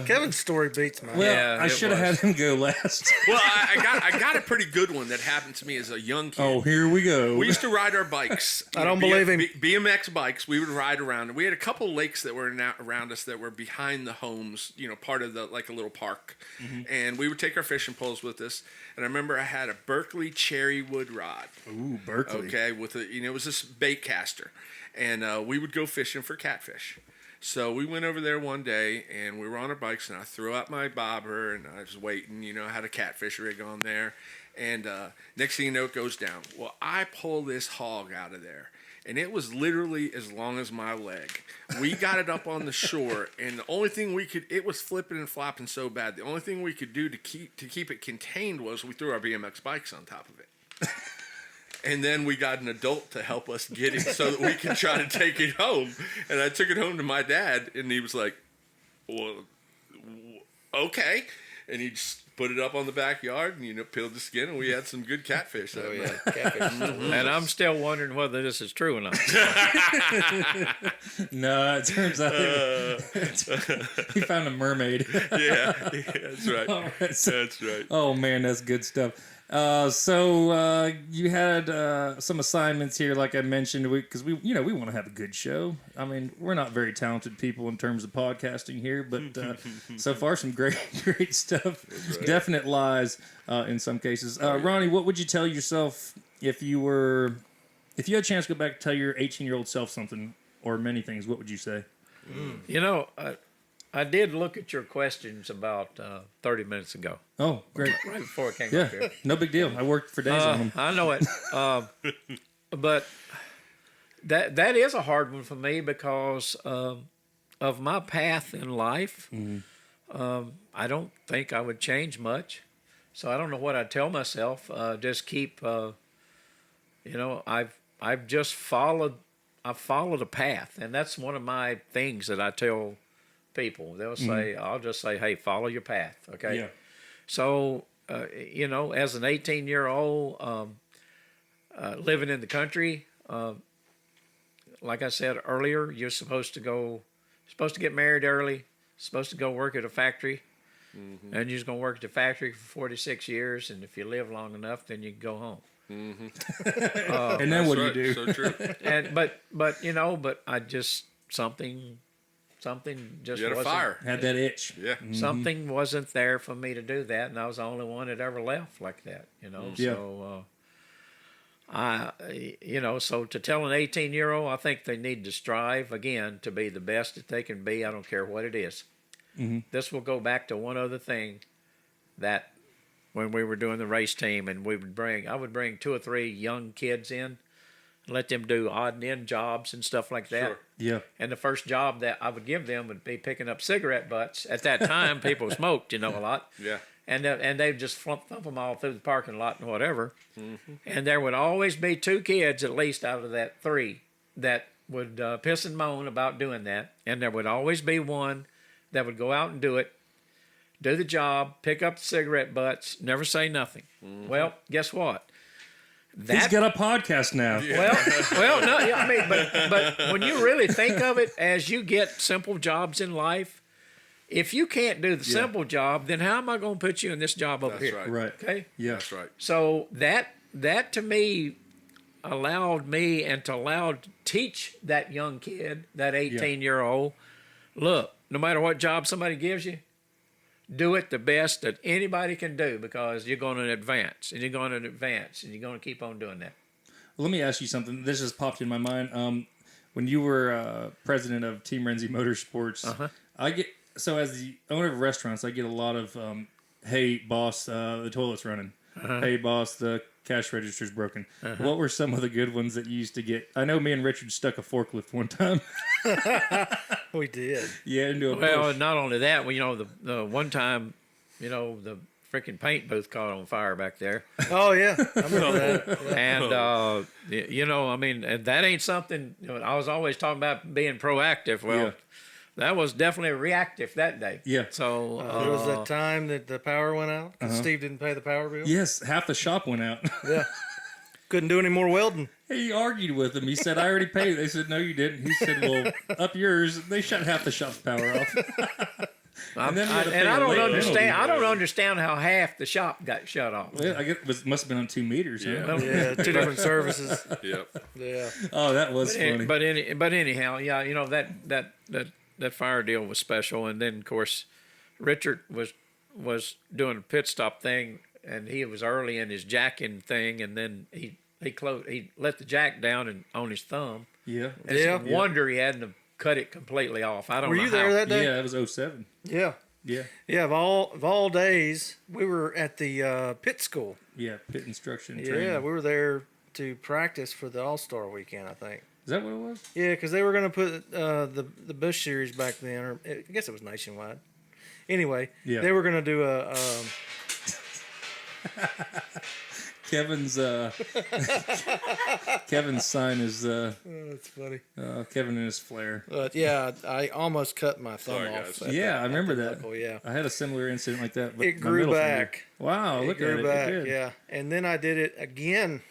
Kevin's story beats mine. Well, Yeah, I it should have had was. him go last. Well, I got a pretty good one that happened to me as a young kid. Oh, here we go. We used to ride our bikes. I don't believe him. BMX bikes. We would ride around, and we had a couple lakes that were around us that were behind the homes. Part of the like a little park, and we would take our fishing poles with us. And I remember I had a Berkeley cherry wood rod. Ooh, Berkeley. Okay, with it was this bait caster, and we would go fishing for catfish. So we went over there one day, and we were on our bikes, and I threw out my bobber, and I was waiting. I had a catfish rig on there, and next thing you know, it goes down. Well, I pull this hog out of there, and it was literally as long as my leg. We got it up on the shore, and the only thing it was flipping and flopping so bad. The only thing we could do to keep it contained was we threw our BMX bikes on top of it. And then we got an adult to help us get it so that we could try to take it home. And I took it home to my dad, and he was like, well, okay. And he just put it up on the backyard and, peeled the skin, and we had some good catfish that night. Catfish. And I'm still wondering whether this is true or not. No, it turns out he found a mermaid. Yeah, that's right. All right, so- That's right. Oh man, that's good stuff. So you had some assignments here, like I mentioned, because we want to have a good show. I mean, we're not very talented people in terms of podcasting here, but so far some great stuff. Right. Definite lies in some cases. Ronnie, what would you tell yourself if you had a chance to go back and tell your 18-year-old self something or many things? What would you say? I did look at your questions about 30 minutes ago, Oh, great. right before I came Yeah, up here. no big deal. I worked for days on them. I know it. But that is a hard one for me because of my path in life. I don't think I would change much. So I don't know what I'd tell myself. Just keep, I've just followed a path. And that's one of my things that I tell people. They'll say, I'll just say, hey, follow your path. Okay. Yeah. So, as an 18-year-old living in the country, like I said earlier, you're supposed to get married early, supposed to go work at a factory, and you're just going to work at the factory for 46 years, and if you live long enough, then you can go home. And then what do you do? So true. And but I just something just You had a wasn't fire. Had that itch. Yeah. something wasn't there for me to do that, and I was the only one that ever left like that. Yeah. So so to tell an 18-year-old, I think they need to strive again to be the best that they can be. I don't care what it is. This will go back to one other thing that when we were doing the race team, and I would bring 2 or 3 young kids in, and let them do odd and end jobs and stuff like that. Sure. Yeah. And the first job that I would give them would be picking up cigarette butts. At that time, people smoked, a lot. Yeah. And they'd just thump them all through the parking lot and whatever. And there would always be 2 kids, at least out of that 3, that would piss and moan about doing that. And there would always be one that would go out and do the job, pick up the cigarette butts, never say nothing. Well, guess what? He's got a podcast now. Well, no, yeah, I mean, but when you really think of it, as you get simple jobs in life, if you can't do the simple job, then how am I going to put you in this job over That's here? right. Right. Okay. Yeah. That's right. So that to me allowed me and to teach that young kid, that 18-year-old, look, no matter what job somebody gives you, do it the best that anybody can do, because you're going to advance and you're going to advance and you're going to keep on doing that. Well, let me ask you something. This just popped in my mind. When you were president of Team Renzi Motorsports, as the owner of restaurants, I get a lot of, hey, boss, the toilet's running. Hey, boss, the cash register's broken. What were some of the good ones that you used to get? I know me and Richard stuck a forklift one time. We did. Yeah, into a Well, bush. not only that, the one time, the freaking paint booth caught on fire back there. Oh yeah, I remember that. Yeah. And you know, I mean, and that ain't something. You know, I was always talking about being proactive. Well, Yeah. that was definitely reactive that day. Yeah. So There was that time that the power went out. 'Cause Steve didn't pay the power bill. Yes, half the shop went out. Yeah. Couldn't do any more welding. He argued with them. He said, I already paid. They said, no, you didn't. He said, well, up yours. They shut half the shop's power off. And then we had to pay and I a don't late understand. penalty. I don't understand how half the shop got shut off. Well, I guess it must have been on 2 meters. Yeah. Yeah, 2 different services. Yep. Yeah. Oh, that was funny. But anyhow, yeah, you know that fire deal was special. And then of course, Richard was doing a pit stop thing, and he was early in his jacking thing, and then he let the jack down and on his thumb. Yeah. And Yeah. it's a wonder he hadn't have cut it completely off. I don't Were know you there how. that day? Yeah, it was 07. Yeah. Yeah. Yeah. Of all days, we were at the pit school. Yeah, pit instruction Yeah, training. we were there to practice for the All-Star weekend, I think. Is that what it was? Yeah, because they were going to put the Bush series back then, or I guess it was nationwide. Anyway, Yeah. they were going to do a. Kevin's Kevin's sign is Oh, that's funny. Kevin and his flare. But yeah, I almost cut my thumb Sorry, off. guys. at Yeah, the- I at remember the that. knuckle, yeah. I had a similar incident like that. But It my grew middle back. finger. Wow, look Grew at back, it. It did. yeah. And then I did it again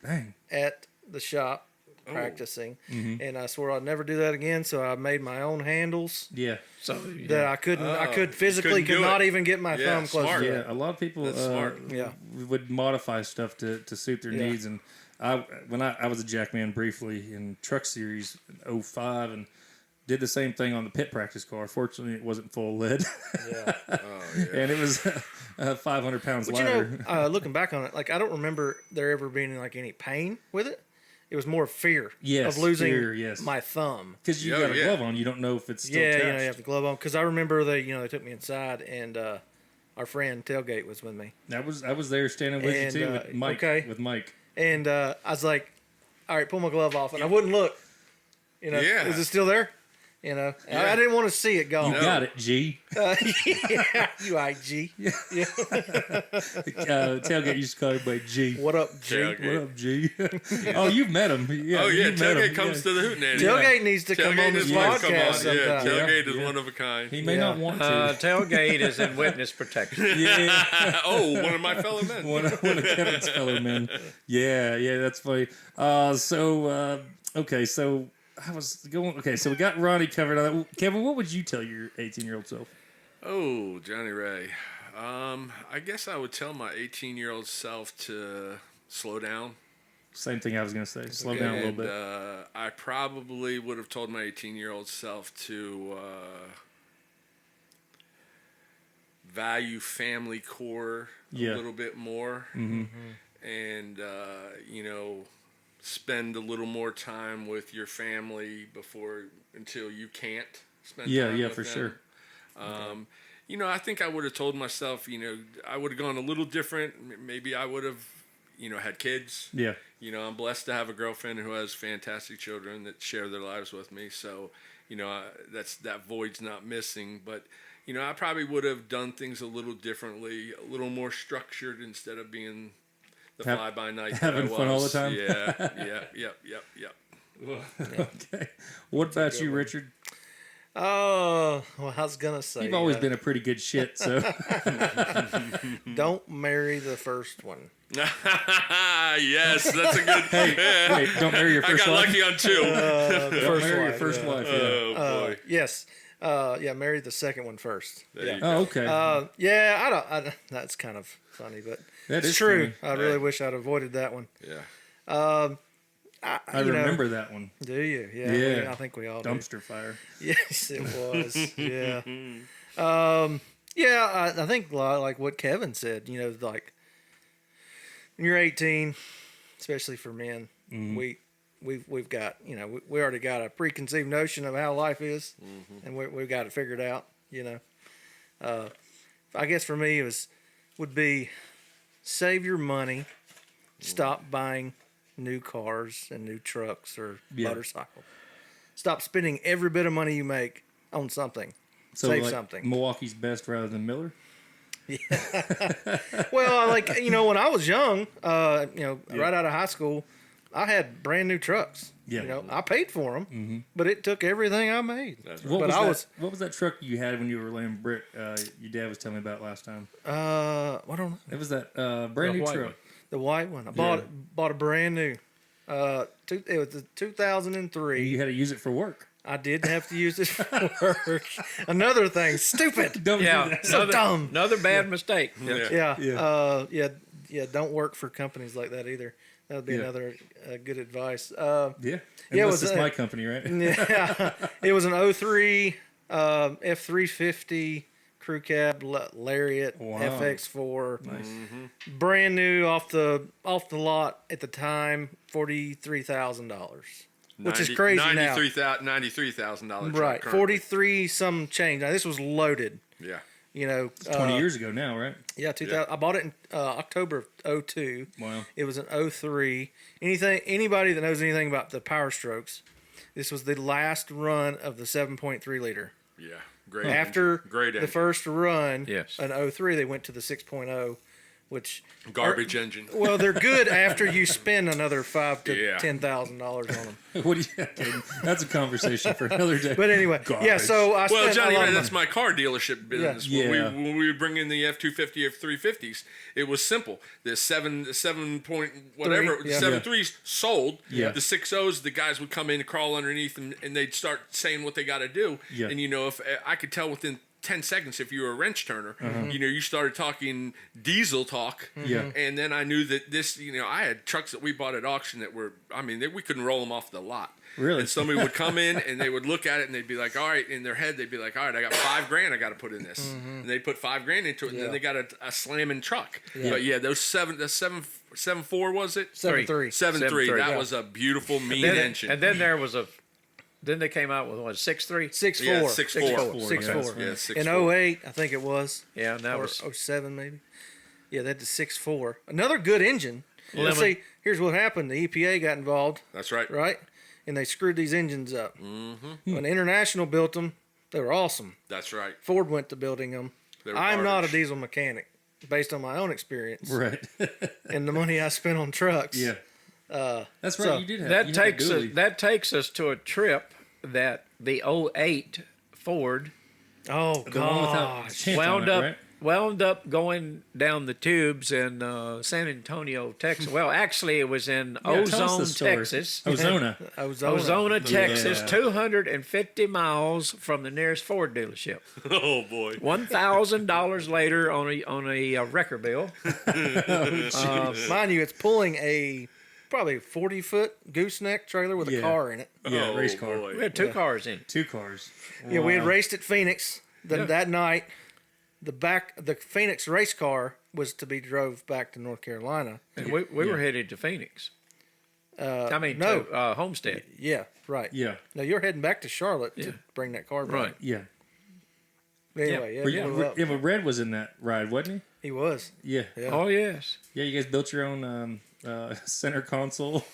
Dang. at the shop practicing, and I swore I'd never do that again. So I made my own handles Yeah. So that I couldn't. I could physically couldn't do could not it. even get my Yeah, thumb close smart. to Yeah, it. a lot of people That's smart. Yeah. would modify stuff to suit their Yeah. needs. And when I was a jackman briefly in Truck Series in 05 and did the same thing on the pit practice car. Fortunately, it wasn't full of lead. Yeah. And it was 500 pounds But you lighter. know, looking back on it, like I don't remember there ever being like any pain with it. It was more fear Yes, of losing fear, yes. my thumb. Because you Oh, got a yeah. glove on, you don't know if it's still Yeah, attached. you have the glove on. Because I remember they took me inside, and our friend Tailgate was with me, I was there standing with And, you too with Mike. okay. With Mike. and I was like, "All right, pull my glove off," and I wouldn't look. You know, Yeah. is it still there? You know, I didn't want to see it You gone. got it, G. Yeah, you IG. Yeah. Tailgate used to call everybody G. What up, G? Tailgate. What up, G? Oh, you've met him. Yeah, Oh yeah, you've met tailgate him. comes Yeah. to the Hoot Nannie. Tailgate needs to come on Tailgate this is one to come podcast on. sometime. Yeah, tailgate Yeah. is one of a kind. He may Yeah. not want to. tailgate is in witness protection. Yeah. Oh, one of my fellow men. one of Kevin's fellow men. Yeah, that's funny. Okay, so I was going. Okay, so we got Ronnie covered on that. Kevin, what would you tell your 18-year-old self? Oh, Johnny Ray. I guess I would tell my 18-year-old self to slow down. Same thing I was going to say. Slow down a little And, bit. I probably would have told my 18-year-old self to value family core Yeah. a little bit more. And, spend a little more time with your family until you can't spend time with for them. sure. I think I would have told myself, I would have gone a little different. Maybe I would have, had kids. Yeah. I'm blessed to have a girlfriend who has fantastic children that share their lives with me. So, that void's not missing. But, I probably would have done things a little differently, a little more structured instead of being the fly-by-night that having I fun all the was. time? Yep. Okay. What about you, Richard? Oh, well, I was gonna say You've always been a pretty good shit, so. don't marry the first one. Yes, that's a good. Wait, don't marry your I first got wife? lucky on two. Don't First marry your wife, first yeah. wife, yeah. Oh boy. Yes. Marry the second one first. There Yeah. you Oh, okay. I don't. That's kind of funny, but That it's is true. funny. I really wish I'd avoided that one. Yeah. I remember that one. Do you? Yeah. Yeah. I think we all do. Dumpster fire. Yes, it was. Yeah. I think a lot like what Kevin said. Like when you're 18, especially for men, we've got we already got a preconceived notion of how life is, and we've got it figured out. I guess for me would be save your money, stop buying new cars and new trucks or motorcycles. Stop spending every bit of money you make on something. So Save like something. Milwaukee's best rather than Miller? Well, like, you know, when I was young, right out of high school, I had brand new trucks. Yeah. You know, I paid for them, but it took everything I made. What But was what was that truck you had when you were laying brick? Your dad was telling me about last time. I don't know. It was that brand new white truck. one. The white one. I bought a brand new. It was the 2003. You had to use it for work. I did have to use it for work. Another thing, stupid. Don't do Yeah, that. So dumb. Another bad mistake. Yeah. Yeah. Don't work for companies like that either. That would be Yeah. another good advice. Yeah. Yeah, Unless it was it's my company, right? Yeah, it was an 03 F350 crew cab Lariat Wow. FX4, Nice. brand new off the lot at the time, $43,000, which is crazy now. $93,000. Right, 43 some change. Now this was loaded. Yeah. You know, 20 years ago now, right? Yeah, 2000. I bought it in October of 02. Wow. It was an 03. Anybody that knows anything about the Power Strokes, this was the last run of the 7.3 liter. Yeah. Great. After engine. Great the engine. first run, Yes. an 03, they went to the 6.0, which Garbage engine. well, they're good after you spend another $5,000 to Yeah. $10,000 on them. What do you? That's a conversation for another day. But anyway, yeah. Garbage. So I Well, spent Johnny, a lot of that's money. my car dealership business. Yeah. When we would bring in the F250, F350s, it was simple. The 7 point whatever, yeah. 7.3s sold. Yeah. The 6.0s, the guys would come in and crawl underneath and they'd start saying what they got to do. Yeah. And, you know, if I could tell within 10 seconds if you were a wrench turner, you know, you started talking diesel talk. Yeah. And then I knew that this, you know, I had trucks that we bought at auction that were, I mean, we couldn't roll them off the lot. Really? And somebody would come in and they would look at it and they'd be like, all right, in their head, they'd be like, all right, I got $5,000 I got to put in this. And they put $5,000 into it and then they got a slamming truck. But yeah, those 7.4 was it? 7.3. 7.3. That yeah. was a beautiful mean Then, engine. and then there was then they came out with what, 6.3? 6.4. Yeah, 6.4. 6.4. Yeah, In 6.4. 08, I think it was. Yeah, and that or was 07 maybe. Yeah, that's the 6.4. Another good engine. Let's Lemon. see. Here's what happened. The EPA got involved, That's right. right? And they screwed these engines up. Mm-hmm. When International built them, they were awesome. That's right. Ford went to building them. They were I'm not a garbage. diesel mechanic, based on my own experience Right. and the money I spent on trucks. Yeah. That's right. so you did have that you had takes a us dually. that takes us to a trip that the 08 Ford Oh The one without gosh. tint on wound it, up right? wound up going down the tubes in San Antonio, Texas. Well, actually, it was in Yeah, tell us Ozone, the story. Texas. Ozona. Ozona, Texas, Yeah. 250 miles from the nearest Ford dealership. Oh, boy. $1,000 later on a record bill. Mind you, it's pulling a probably 40-foot gooseneck trailer with a Yeah. car in it. Yeah, Oh, race car. boy. We had two cars in it. 2 cars. Yeah, we had Wow. raced at Phoenix that night. The Phoenix race car was to be drove back to North Carolina. And we were headed to Phoenix. I mean, no. to Homestead. Yeah, right. Yeah. No, you're heading back to Charlotte to bring that car back. Right. Yeah. Anyway, yeah, But, he blew up. yeah, but Red was in that ride, wasn't He was. he? Yeah. Yeah. Oh, yes. Yeah, you guys built your own center console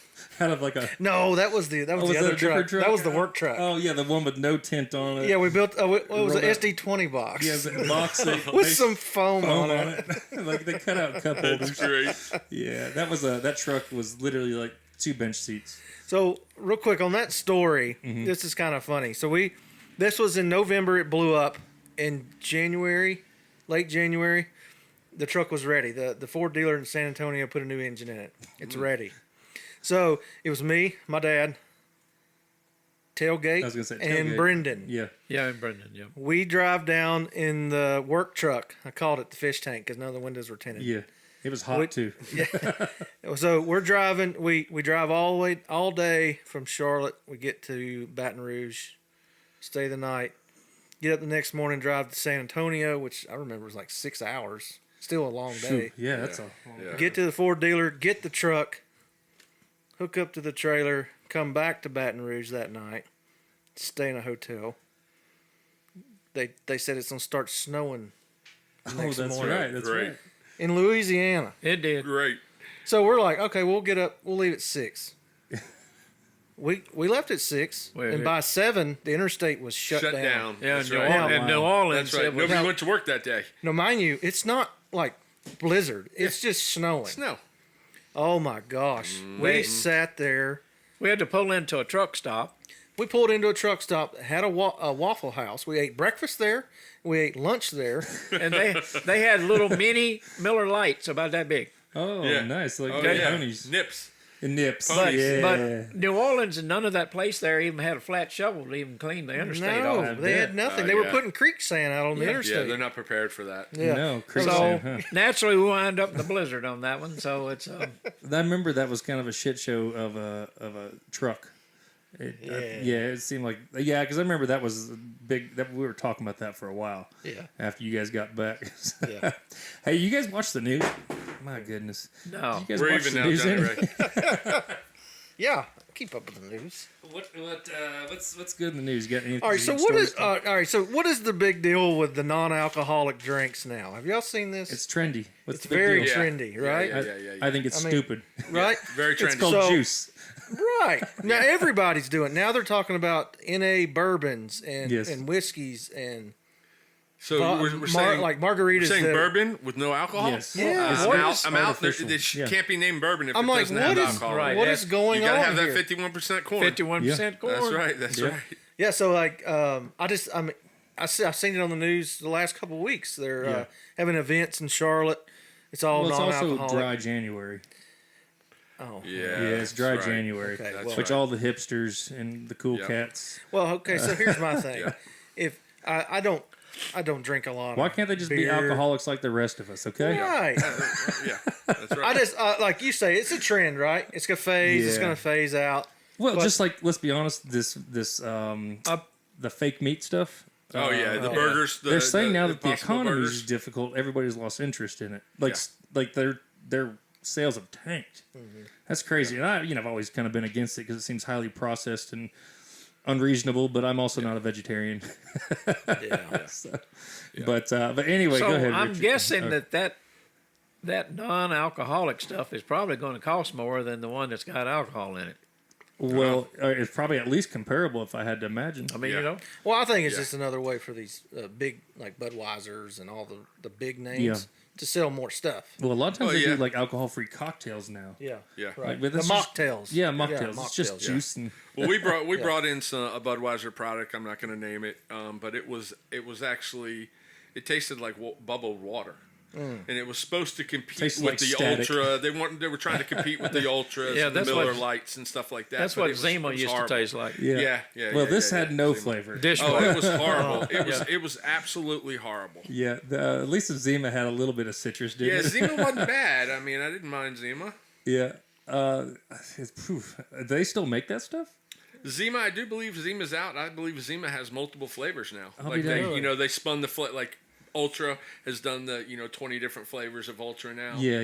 out of like a. No, that was the was other that a truck. different truck? That was the work truck. Oh yeah, the one with no tint on it. Yeah, we built. What was Rolled an up. SD20 box Yeah, the box that with they some foam foam on on it. it. Like they cut out cup holders. That's great. Yeah, that truck was literally like 2 bench seats. So real quick on that story, this is kind of funny. So this was in November. It blew up in January, late January. The truck was ready. The Ford dealer in San Antonio put a new engine in it. It's ready. So it was me, my dad, tailgate, I was gonna say and tailgate. Brendan. Yeah. Yeah, and Brendan, yeah. We drive down in the work truck. I called it the fish tank because none of the windows were tinted. Yeah. It was hot too. So we're driving. We drive all day from Charlotte. We get to Baton Rouge, stay the night, get up the next morning, drive to San Antonio, which I remember was like 6 hours. Still a long day. Yeah, that's a. Yeah. Get to the Ford dealer, get the truck, hook up to the trailer, come back to Baton Rouge that night, stay in a hotel. They said it's gonna start snowing Oh, next that's morning right. That's Great. right. in Louisiana. It did. Great. So we're like, okay, we'll get up. We'll leave at 6. We left at 6, and by 7, the interstate was shut down. Yeah, That's New, right. and New Orleans. That's right. it was- Nobody went to work that day. Now, mind you, it's not like blizzard. It's just snowing. Snow. Oh my gosh. We sat there. we had to pull into a truck stop. We pulled into a truck stop that had a Waffle House. We ate breakfast there. We ate lunch there. And they had little mini Miller Lights about that big. Oh, Yeah. nice. Like yeah. ponies. Nips. And nips. But, yeah. but New Orleans and none of that place there even had a flat shovel to even clean the interstate No, off. they had nothing. Oh, they were yeah. putting creek sand out on the Yeah, interstate. they're not prepared for that. Yeah. No, So crazy. Huh? naturally, we wind up in the blizzard on that one. So it's I remember that was kind of a shit show of a truck. It seemed like because I remember that was big. That we were talking about that for a while. Yeah. After you guys got back. Yeah. Hey, you guys watch the news? My goodness. no. You guys We're watch even the now, news Johnny any- Ray. Yeah. Keep up with the news. What's good in the news? You got any? All right. So what is So what is the big deal with the non-alcoholic drinks now? Have y'all seen this? It's trendy. What's It's the big very deal? Yeah. trendy, right? Yeah. I think it's I mean- stupid. Right. Very trendy. It's called So- juice. Right. Now everybody's doing it. Now they're talking about NA bourbons and Yes. and whiskeys and So we're saying like margaritas. we're saying that- bourbon with no alcohol. Yes. Yeah. It's What I'm is- out. I'm out. There, artificial. it Yeah. can't be named bourbon if I'm it like, doesn't what have is alcohol. Right. what is going You gotta on have that here? 51% corn. 51% corn. That's right. That's Yeah. right. Yeah. So like, I've seen it on the news the last couple of weeks. They're having events in Charlotte. It's all Well, it's also non-alcoholic. dry January. Oh. Yeah. Yeah, it's dry that's right. January. Okay, That's well- Which right. all the hipsters and the cool Yeah. cats. Well, okay. So here's my thing. Yeah. If I don't drink a lot. Why of can't they just be beer. alcoholics like the rest of us? Okay. Right. Yeah. That's right. I just like you say, it's a trend, right? It's gonna phase. It's Yeah. gonna phase out. Well, But- just like let's be honest, this the fake meat stuff. Oh yeah, the burgers. They're saying now that the Impossible economy burgers. is difficult. Everybody's lost interest in it. Like their sales have tanked. That's crazy. And I've always kind of been against it because it seems highly processed and unreasonable. But I'm also not a vegetarian. Yeah. But anyway, So go ahead. I'm Richard. guessing that non-alcoholic stuff is probably going to cost more than the one that's got alcohol in it. Well, it's probably at least comparable if I had to imagine. I mean, Yeah. you know, Well, I think it's Yeah. just another way for these big like Budweisers and all the big names Yeah. to sell more stuff. Well, a lot of times Oh, they yeah. do like alcohol-free cocktails now. Yeah. Yeah. Right. Like, but the this is- mocktails. Yeah, mocktails. It's just mocktails, juice and Well, we brought in a Budweiser product. I'm not going to name it, but it was actually it tasted like bubbled water, and it was supposed to compete Tastes with like the static. Ultra. They were trying to compete with the Ultras, Yeah, and the that's Miller what- Lights, and stuff like that. that's but what it was- Zima it was used horrible. to taste like. Yeah. Well, this yeah, had no Zima. flavor. Dish Oh, water. it was horrible. Yeah. It was absolutely horrible. Yeah, at least the Zima had a little bit of citrus, didn't Yeah, it? Zima wasn't bad. I mean, I didn't mind Zima. Yeah. They still make that stuff? Zima, I do believe Zima's out. I believe Zima has multiple flavors now. I'll Like be they, damned. they spun the like Ultra has done the 20 different flavors of Ultra now. Yeah.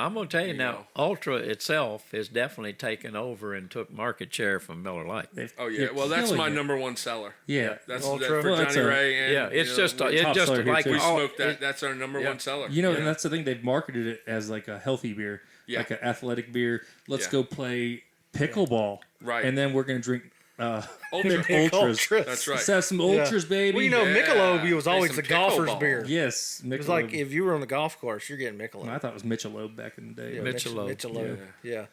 I'm going to tell you now, know. Ultra itself has definitely taken over and took market share from Miller Lite. Oh yeah. They're Well, that's killing my it. number one seller. Yeah. That's Ultra. that for Well, that's Johnny a- Ray. And, Yeah, it's just we, it's top just seller here, like too. we all- smoked that. That's our number one seller. You know, and that's the thing. They've marketed it as like a healthy beer, Yeah. like an athletic beer. Let's Yeah. go play pickleball. Right. And then we're going to drink Ultra. ultras. That's right. Let's have some ultras, baby. Well, you know, Yeah. Michelob was Play always some the golfer's pickleball. beer. Yes. It was like if you were on the golf course, you're getting Michelob. I thought it was Michelob back in the day. Yeah, Michelob. Michelob. Yeah.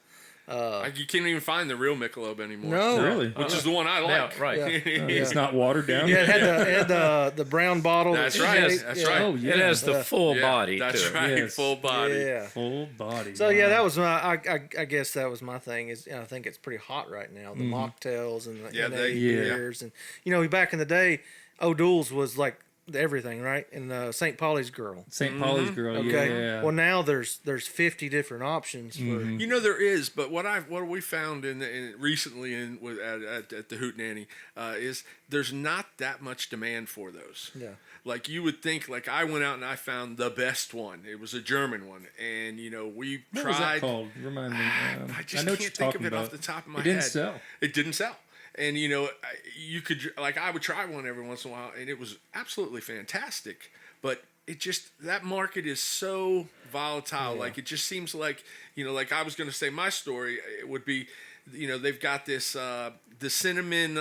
You can't even find the real Michelob anymore. No. Really? Which is the one I Yeah, like. right. Yeah. It's not watered down. Yeah, it had the brown bottle. That's that right. shaped- That's yeah. right. Oh, yeah. It has the full Yeah, body That's to it. right. Yes. Full body. Yeah. Full body. So yeah, Wow. that was my. I guess that was my thing. Is I think it's pretty hot right now. The mocktails and the Yeah, NA yeah. beers, and back in the day, O'Doul's was like everything, right? And St. Pauli's Girl. St. Pauli's girl. Okay. Yeah. Well, now there's 50 different options for. You know there is, but what we found recently at the Hoot Nannie is there's not that much demand for those. Yeah. Like you would think, like I went out and I found the best one. It was a German one, and we what tried. was that called? Remind me. I just know what can't you're think of talking it off about. the top of my It didn't head. sell. It didn't sell. And you could I would try one every once in a while, and it was absolutely fantastic. But it just that market is so volatile. Like it just seems like like I was going to say my story. It would be they've got this the cinnamon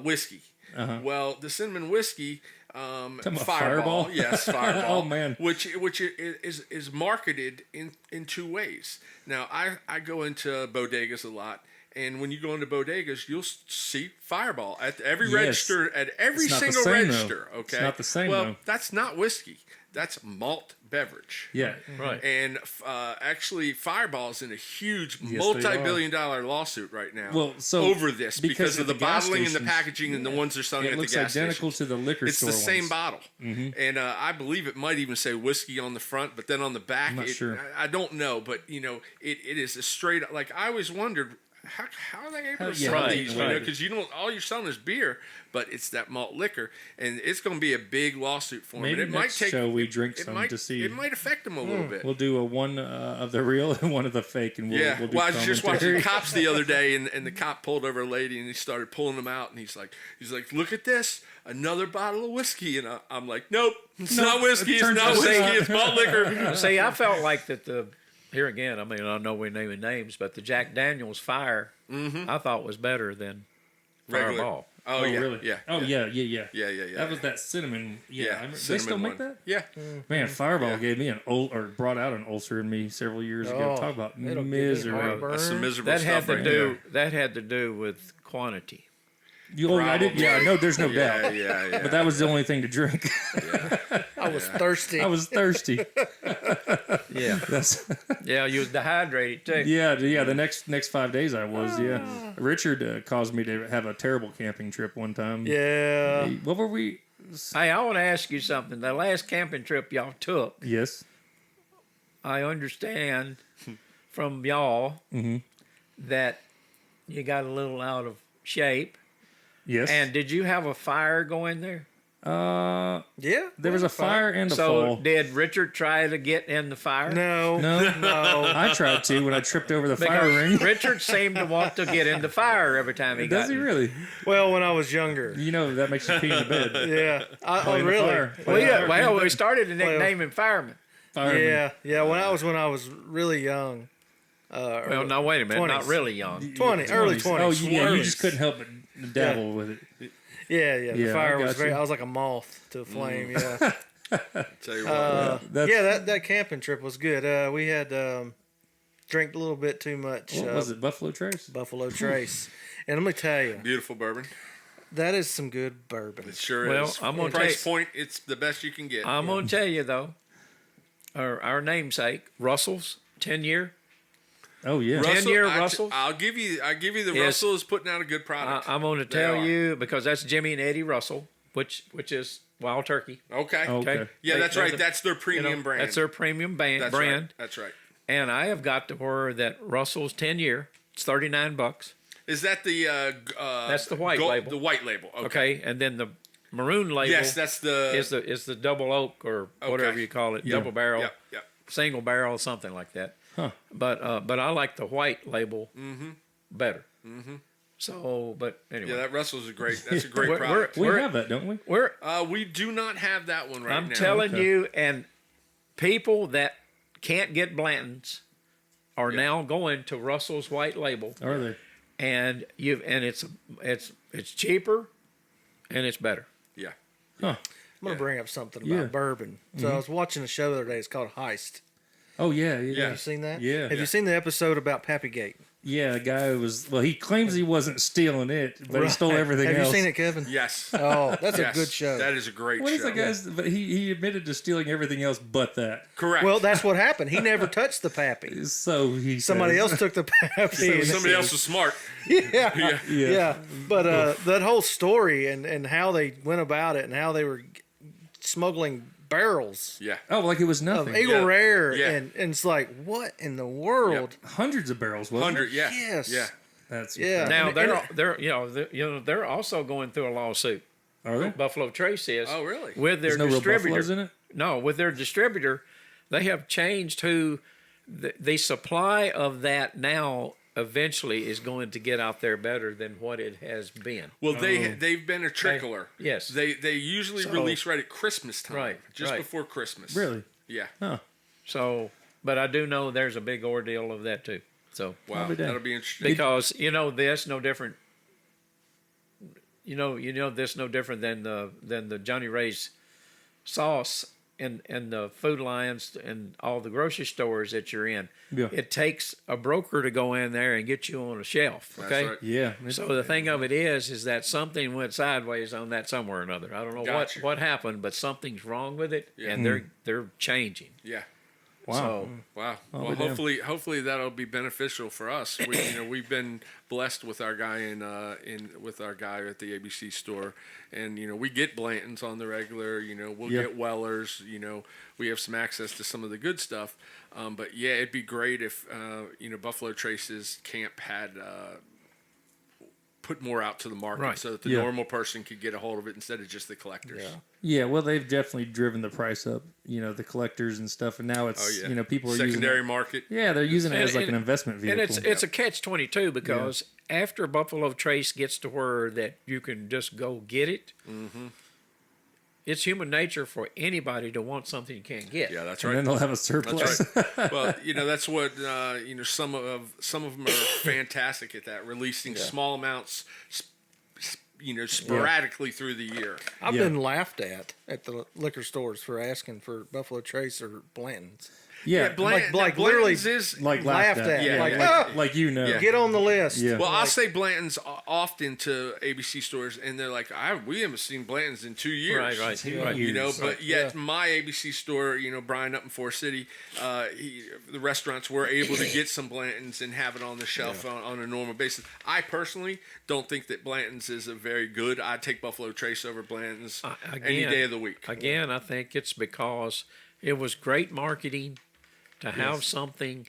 whiskey. Well, the cinnamon whiskey, Fireball? yes, Fireball. Oh, man. Which is marketed in two ways. Now, I go into bodegas a lot. And when you go into bodegas, you'll see Fireball at every register, at every It's not the single same, register. though. Okay, It's not the same, Well, though. that's not whiskey. That's malt beverage. Yeah. Right. And actually, Fireball's in a huge they multi-billion-dollar lawsuit right now. Well, so over this because of the gas bottling and the stations, packaging and the ones they're selling it at the looks gas identical stations. to the liquor It's store the same ones. bottle, and I believe it might even say whiskey on the front, but then on the back, not sure. I don't know, but it is a straight. Like I always wondered. How are they able to sell Right, these? right. Because all you're selling is beer, but it's that malt liquor, and it's going to be a big lawsuit for them. Maybe And it might next take. show we drink it some might, to see. It might affect them a little bit. We'll do a one of the real and one of the fake, and we'll do Well, I was just commentary. watching Cops the other day, and the cop pulled over a lady, and he started pulling them out, and he's like, look at this, another bottle of whiskey, and I'm like, nope, it's not whiskey, it's turns not out- whiskey, it's malt liquor. See, I felt like that here again, I mean, I know we're naming names, but the Jack Daniels Fire, I thought was better than Regular. Fireball. Oh, yeah, really? yeah. Oh, yeah. Yeah. That was that cinnamon. Yeah. Yeah, I remember- they cinnamon still make one. that? Yeah. Man, Fireball gave me brought out an ulcer in me several years ago. Oh, Talk about it'll give you misery. heartburn. That's some miserable That had stuff to right do. That had to do with quantity. I know there's no there. doubt. Yeah. But that was the only thing to drink. I was thirsty. I was thirsty. Yeah, That's yeah. You was dehydrated too. yeah. The next 5 days I was. Yeah. Richard caused me to have a terrible camping trip one time. Yeah. What were we? Hey, I want to ask you something. The last camping trip y'all took, Yes. I understand from y'all that you got a little out of shape. Yes. And did you have a fire going there? Yeah. there was a fire and a So fall. did Richard try to get in the fire? No. No, I tried to when I tripped over the fire Because ring. Richard seemed to want to get in the fire every time he got Does he in. really? Well, when I was younger. You know that makes you pee in the bed. Yeah. Oh, Play in the really? fire. Well, we started to nickname him Fireman. Fireman. Yeah. When I was really young. Well, no, wait a minute. 20s. Not really young. Early 20s. Oh, yeah. You 20s. just couldn't help but dabble with it. Yeah. Yeah, The fire I was got very. you. I was like a moth to a flame. Yeah. Tell you what. That camping trip was good. We had drank a little bit too much. What was it? Buffalo Trace? Buffalo Trace. And let me tell you, Beautiful bourbon. that is some good bourbon. It sure Well, is. I'm gonna Price take- point, it's the best you can get. I'm going to tell you, though, our namesake, Russell's 10-year. Oh, yeah. Russell- 10-year I- Russells? I'll give you the Yes. Russell is putting out a good product. I'm going to They tell are. you, because that's Jimmy and Eddie Russell, which is Wild Turkey. Okay. Okay. Yeah, that's They're right. the- That's their premium brand. That's their premium That's brand. Right. That's right. And I have got to where that Russell's 10-year, it's $39. Is that the That's the white label. The white label. Okay. Okay, and then the maroon label Yes, that's the is the double oak or whatever you call it, double barrel, Yep. single barrel, something like that. Huh. But I like the white label better. So, but anyway, Yeah, that Russell's a great. That's a great We're- product. We We're- have that, don't we? We do not have that one right I'm now. telling Okay. you, and people that can't get Blanton's are now going to Russell's white label, Are they? and it's cheaper, and it's better. Yeah. Huh. I'm gonna bring up something about Yeah. bourbon. So I was watching a show the other day. It's called Heist. Oh, yeah. Yeah. Have you seen that? Yeah. Have you seen the episode about Pappygate? Yeah, the guy was, well, he claims he wasn't stealing it, but he stole everything Have else. you seen it, Kevin? Yes. Oh, that's Yes. a good show. That is a great What show. is the guy's, but he admitted to stealing everything else but that. Correct. Well, that's what happened. He never touched the Pappy. So Somebody says. else took the Pappy. and- somebody else was smart. yeah. Yeah. Yeah. But that whole story and how they went about it and how they were smuggling barrels Yeah. Oh, like it was of nothing. Eagle Yeah. Rare, Yeah. and it's like, what in the world? Hundreds of barrels, wasn't 100. it? Yeah. Yes. Yeah. That's Yeah. Now And- they're also going through a lawsuit. Are they? Buffalo Trace is. Oh, really? With their There's no real distributor. buffaloes in it? No, with their distributor, they have changed who the supply of that now eventually is going to get out there better than what it has been. Well, they've been a trickler. yes. They usually release right at Christmas time. Right, Just right. before Christmas. Really? Yeah. Huh. So, but I do know there's a big ordeal of that too. So Wow, Every day. that'll be interesting. because this no different. This no different than the Johnny Ray's sauce and the food lines and all the grocery stores that you're in. Yeah. It takes a broker to go in there and get you on a shelf. Okay. That's right. Yeah. So the thing of it is that something went sideways on that somewhere or another. I don't know Gotcha. what happened, but something's wrong with it, and they're changing. Yeah. Wow. So Wow. Oh, Well, damn. hopefully that'll be beneficial for us. We've been blessed with our guy with our guy at the ABC store, and we get Blanton's on the regular. We'll Yeah. get Weller's. We have some access to some of the good stuff. But yeah, it'd be great if Buffalo Trace's camp had put more out to the market, Right. so that the Yeah. normal person could get a hold of it instead of just the collectors. Yeah. Yeah, well, they've definitely driven the price up, the collectors and stuff, and now it's, Oh yeah. people are secondary using it. market. Yeah, they're using it as like And- an investment vehicle. And it's a catch-22 because after Buffalo Trace gets to where that you can just go get it, it's human nature for anybody to want something you can't get. Yeah, that's and right. then they'll have a surplus. That's right. Well, that's what some of them are fantastic at that, releasing small amounts, sporadically through the year. I've Yeah. been laughed at the liquor stores for asking for Buffalo Trace or Blanton's. Yeah, like literally Blanton's is like laughed at. Yeah, like, yeah. "Ah, like Yeah. get on the list. Yeah. Well, I'll say Blanton's often to ABC stores, and they're like, we haven't seen Blanton's in 2 years. Right. But yet my ABC store, Brian up in Forest City, the restaurants were able to get some Blanton's and have it on the shelf on a normal basis. I personally don't think that Blanton's is a very good. I'd take Buffalo Trace over Blanton's any day of the week. Again, I think it's because it was great marketing to have something.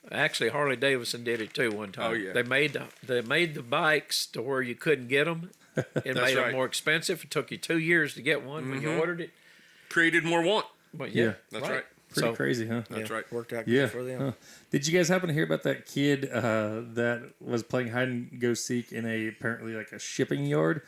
Actually, Harley Davidson did it too one time. Oh, yeah. They made the bikes to where you couldn't get them. It made them right. more expensive. It took you 2 years to get one when you ordered it. Created more want. But Yeah. That's right. pretty So- crazy, huh? That's right. Worked out good Yeah. for them. Huh. Did you guys happen to hear about that kid that was playing hide and go seek in apparently like a shipping yard,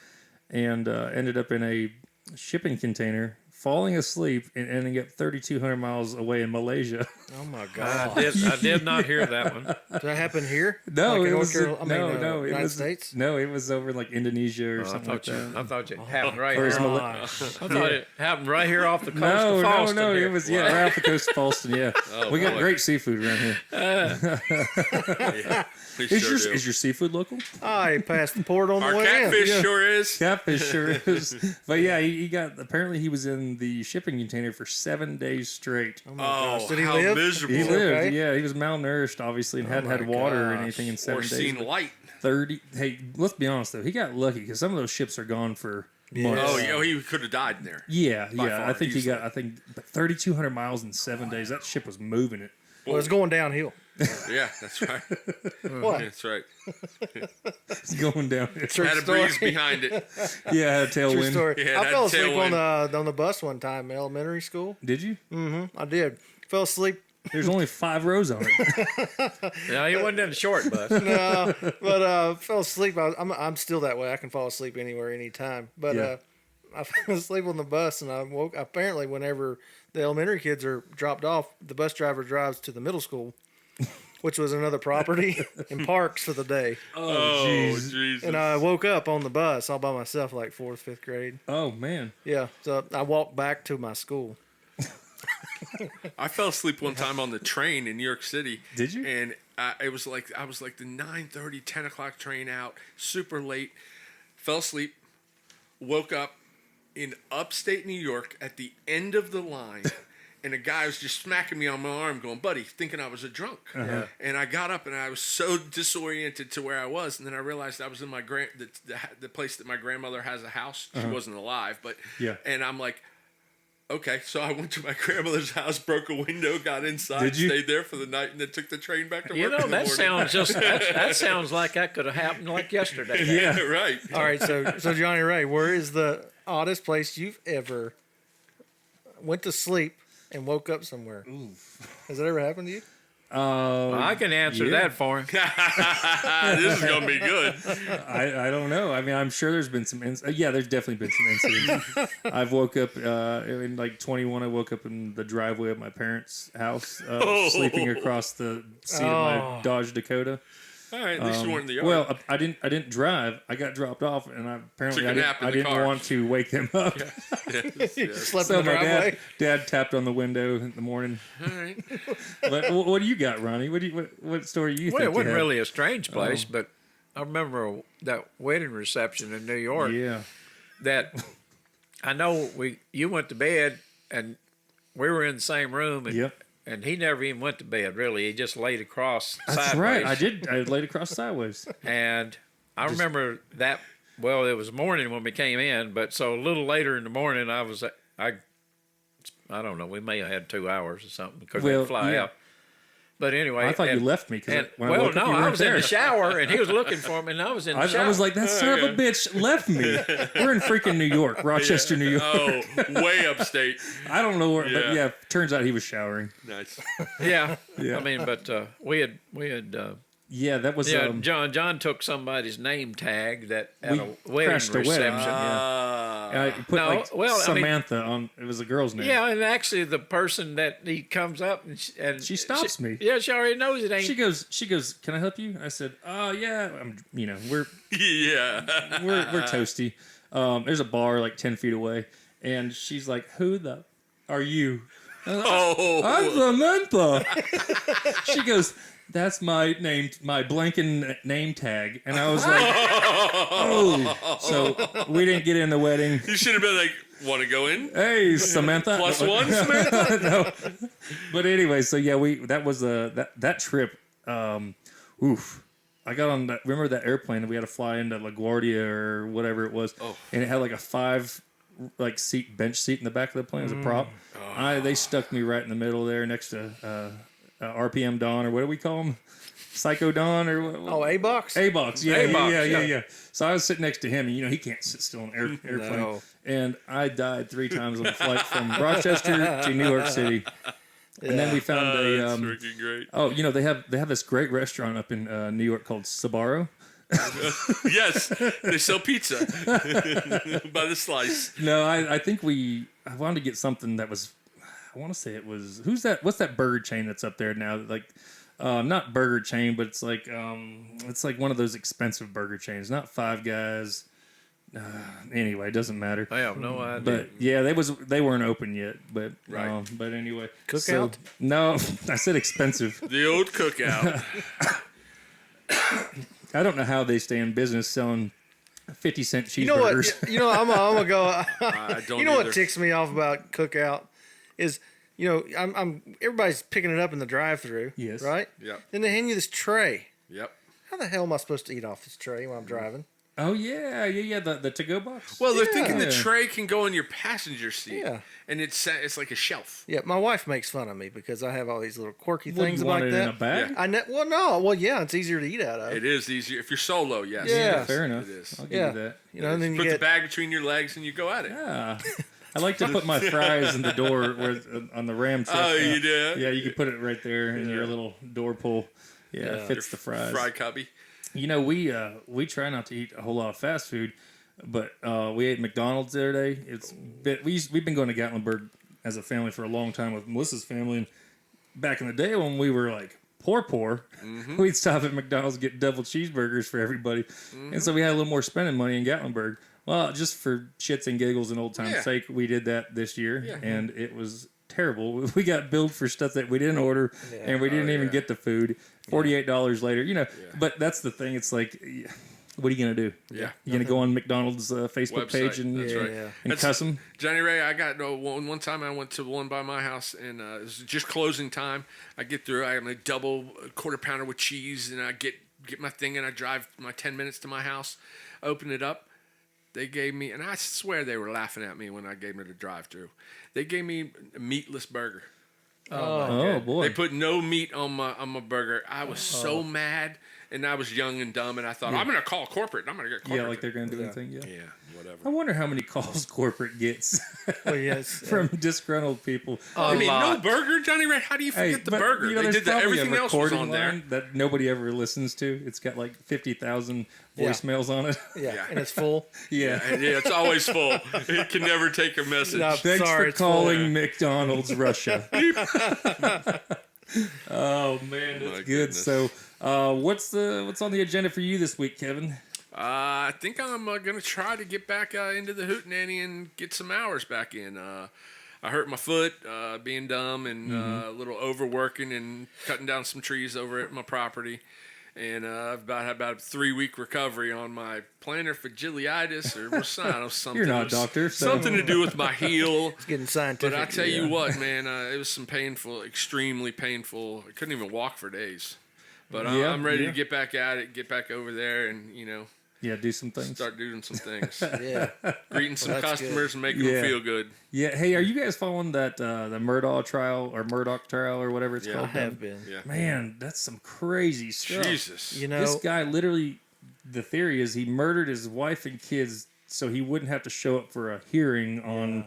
and ended up in a shipping container, falling asleep and ending up 3,200 miles away in Malaysia? Oh my I God! did not hear that one. Did that happen here? No, Like in it North was Carolina- no, it United was States. no, it was over in like Indonesia or I something like that. thought it happened right Or here. is I Mala- thought it happened right here off the coast No, of Fallston. no, here. it was right off the coast of Fallston. Yeah, Oh, we got boy. great seafood around here. We Is sure do. your seafood local? I passed the port on the Our way catfish in. sure is. Catfish sure is. But yeah, he got, apparently he was in the shipping container for 7 days straight. Oh my gosh! Oh, Did he how live? miserable. He Is lived, okay? yeah. He was malnourished, obviously, and hadn't my had water or gosh. anything in 7 Or days. seen but light. 30. Hey, let's be honest though, he got lucky because some of those ships are gone for months. Oh, he could have died in there. Yeah, By yeah. far, I think he easily. got. I think 3,200 miles in 7 days. That ship was moving it. Well, it's going downhill. Yeah, that's right. What? That's right. It's going down. True Had a story. breeze behind it. Yeah, had a True tailwind. story. Yeah, I that fell asleep tailwind. on the bus one time in elementary school. Did you? I did. Fell asleep. There's only 5 rows on it. Yeah, he wasn't in the short bus. No, but fell asleep. I'm still that way. I can fall asleep anywhere, anytime. But Yeah. I fell asleep on the bus, and I woke. Apparently, whenever the elementary kids are dropped off, the bus driver drives to the middle school, which was another property, and parks for the day. Oh, jeez. Jesus. And I woke up on the bus all by myself, like 4th, 5th grade. Oh man. Yeah, so I walked back to my school. I fell asleep one time on the train in New York City. Did you? And I was like the 9:30, 10 o'clock train out, super late. Fell asleep, woke up in upstate New York at the end of the line, and a guy was just smacking me on my arm, going, "Buddy," thinking I was a drunk. And I got up and I was so disoriented to where I was, and then I realized I was in my the place that my grandmother has a house. She wasn't alive, but Yeah. And I'm like, okay, so I went to my grandmother's house, broke a window, got inside, Did you? stayed there for the night, and then took the train back to work. You know, in the that morning. sounds just that sounds like that could have happened like yesterday. Yeah. Right. All right, so Johnny Ray, where is the oddest place you've ever went to sleep and woke up somewhere? Has that ever happened to you? I can answer yeah. that for him. This is gonna be good. I don't know. I mean, I'm sure there's been some. Yeah, there's definitely been some incidents. I've woke up in like 21. I woke up in the driveway of my parents' house, sleeping across the seat of my Dodge Dakota. All right, at least you weren't in the yard. Well, I didn't drive. I got dropped off, and apparently Took a nap in I the didn't car. want to wake them up. Slept So in the my driveway. dad tapped on the window in the morning. All right. But what do you got, Ronnie? What story do you Well, think? it wasn't you had? really a strange place, but I remember that wedding reception in New York. Yeah. That I know you went to bed and we were in the same room. And, Yep. and he never even went to bed. Really, he just laid across. That's sideways. right. I did. I laid across sideways. And I remember that. Well, it was morning when we came in, but so a little later in the morning, I don't know. We may have had 2 hours or something because we Well, had to fly yeah. out. But anyway, I thought you left me because when I well, woke up, no, you I weren't was in there. the shower and he was looking for me, and I was in the shower. I was like, that son of a bitch left me. We're in freaking New York, Rochester, New York. Oh, way upstate. I don't know where, but Yeah. yeah, turns out he was showering. Nice. yeah. Yeah. I mean, but we had. Yeah, that was. Yeah, John took somebody's name tag that at We a wedding crashed a reception. wedding. I put No, like well, I mean- Samantha on. It was a girl's name. Yeah, and actually, the person that he comes up and She stops me. Yeah, she already knows it ain't. She goes. Can I help you? I said, oh yeah. We're Yeah. we're toasty. There's a bar like 10 feet away, and she's like, who the are you? Oh. I'm Samantha. She goes, that's my name, my blanking name tag. And I was like, oh. So we didn't get in the wedding. You should have been like, want to go in? Hey, Samantha. Plus one, Samantha? No. But anyway, so yeah, that was that trip. Oof. I got on that. Remember that airplane that we had to fly into LaGuardia or whatever it was, and it had like a 5 bench seat in the back of the plane as a prop. They stuck me right in the middle there next to RPM Don, or what do we call him? Psycho Don, or what? Oh, A-Box? A-Box. Yeah, A-Box, yeah. So I was sitting next to him, and he can't sit still in an airplane. No. And I died 3 times on the flight from Rochester to New York City. And then we found That's freaking great. oh, they have this great restaurant up in New York called Sbarro. Yes, they sell pizza by the slice. No, I think I wanted to get something that was, I want to say it was, what's that burger chain that's up there now? Like, not burger chain, but it's like one of those expensive burger chains, not Five Guys. Anyway, it doesn't matter. I have no idea. But yeah, they weren't open yet. But Right. but anyway, Cookout? No, I said expensive. The old cookout. I don't know how they stay in business selling 50-cent cheeseburgers. You know what? You know, I'm gonna go. I don't You know either. what ticks me off about Cookout is, I'm everybody's picking it up in the drive-through. Yes. Right. Yep. Then they hand you this tray. Yep. How the hell am I supposed to eat off this tray when I'm driving? Oh yeah, the to-go box. Well, they're thinking the Yeah. tray can go in your passenger seat. Yeah. And it's like a shelf. Yeah, my wife makes fun of me because I have all these little quirky What, things you want like it that. in a bag? Well, yeah, it's easier to eat out of. It is easier if you're solo. Yes. Yeah. Fair enough. It is. I'll give Yeah. you that. And then you Put the get bag between your legs and you go at it. Yeah. I like to put my fries in the door on the Ram truck. Oh, you do? Yeah, you can put it right there in your little door pull. Yeah, it fits the fries. Fry cubby. We try not to eat a whole lot of fast food, but we ate McDonald's the other day. We've been going to Gatlinburg as a family for a long time with Melissa's family, and back in the day when we were like poor, we'd stop at McDonald's and get double cheeseburgers for everybody, and so we had a little more spending money in Gatlinburg. Well, just for shits and giggles and old time's sake, we did that this year, and it was terrible. We got billed for stuff that we didn't order, and we didn't even get the food. $48 later, But that's the thing. It's like, what are you gonna do? Yeah. You gonna go on McDonald's Facebook Website. page and That's right. Yeah. and cuss them? Johnny Ray, I got one time I went to one by my house and it was just closing time. I get through, I have my double quarter pounder with cheese, and I get my thing and I drive my 10 minutes to my house, open it up. They gave me, and I swear they were laughing at me when I gave me the drive-through. They gave me a meatless burger. Oh boy! They put no meat on my burger. I was so mad, And I was young and dumb, and I thought, I'm going to call corporate, and I'm going to get corporate. Yeah, like they're going to do anything. Yeah. Yeah, whatever. I wonder how many calls corporate gets Well, yes. from disgruntled people. I mean, no lot. burger, Johnny Ray. How do you forget the burger? You know, They there's did that. probably Everything a else was recording on there. line that nobody ever listens to. It's got like 50,000 Yeah. voicemails on it. Yeah, and it's full. Yeah. And yeah, it's always full. It can never take a message. No. Thanks Sorry, for it's full. calling McDonald's Russia. Oh man, that's My good. goodness. So, what's on the agenda for you this week, Kevin? I think I'm going to try to get back into the Hoot Nannie and get some hours back in. I hurt my foot being dumb and a little overworking and cutting down some trees over at my property. And I've had about a 3-week recovery on my plantar fasciitis or something. You're not a doctor, so- Something to do with my heel. It's getting scientific. But I tell you what, man, it was some painful, extremely painful. I couldn't even walk for days. But I'm ready to get back at it, get back over there, and Yeah, do some things. start doing some things, Yeah. greeting some that's customers and making Yeah. them feel good. Yeah. Hey, are you guys following that the Murdoch trial or whatever it's Yeah. I called? have been. Yeah, Man, that's some crazy stuff. Jesus. You know, This guy literally, the theory is he murdered his wife and kids so he wouldn't have to show up for a hearing on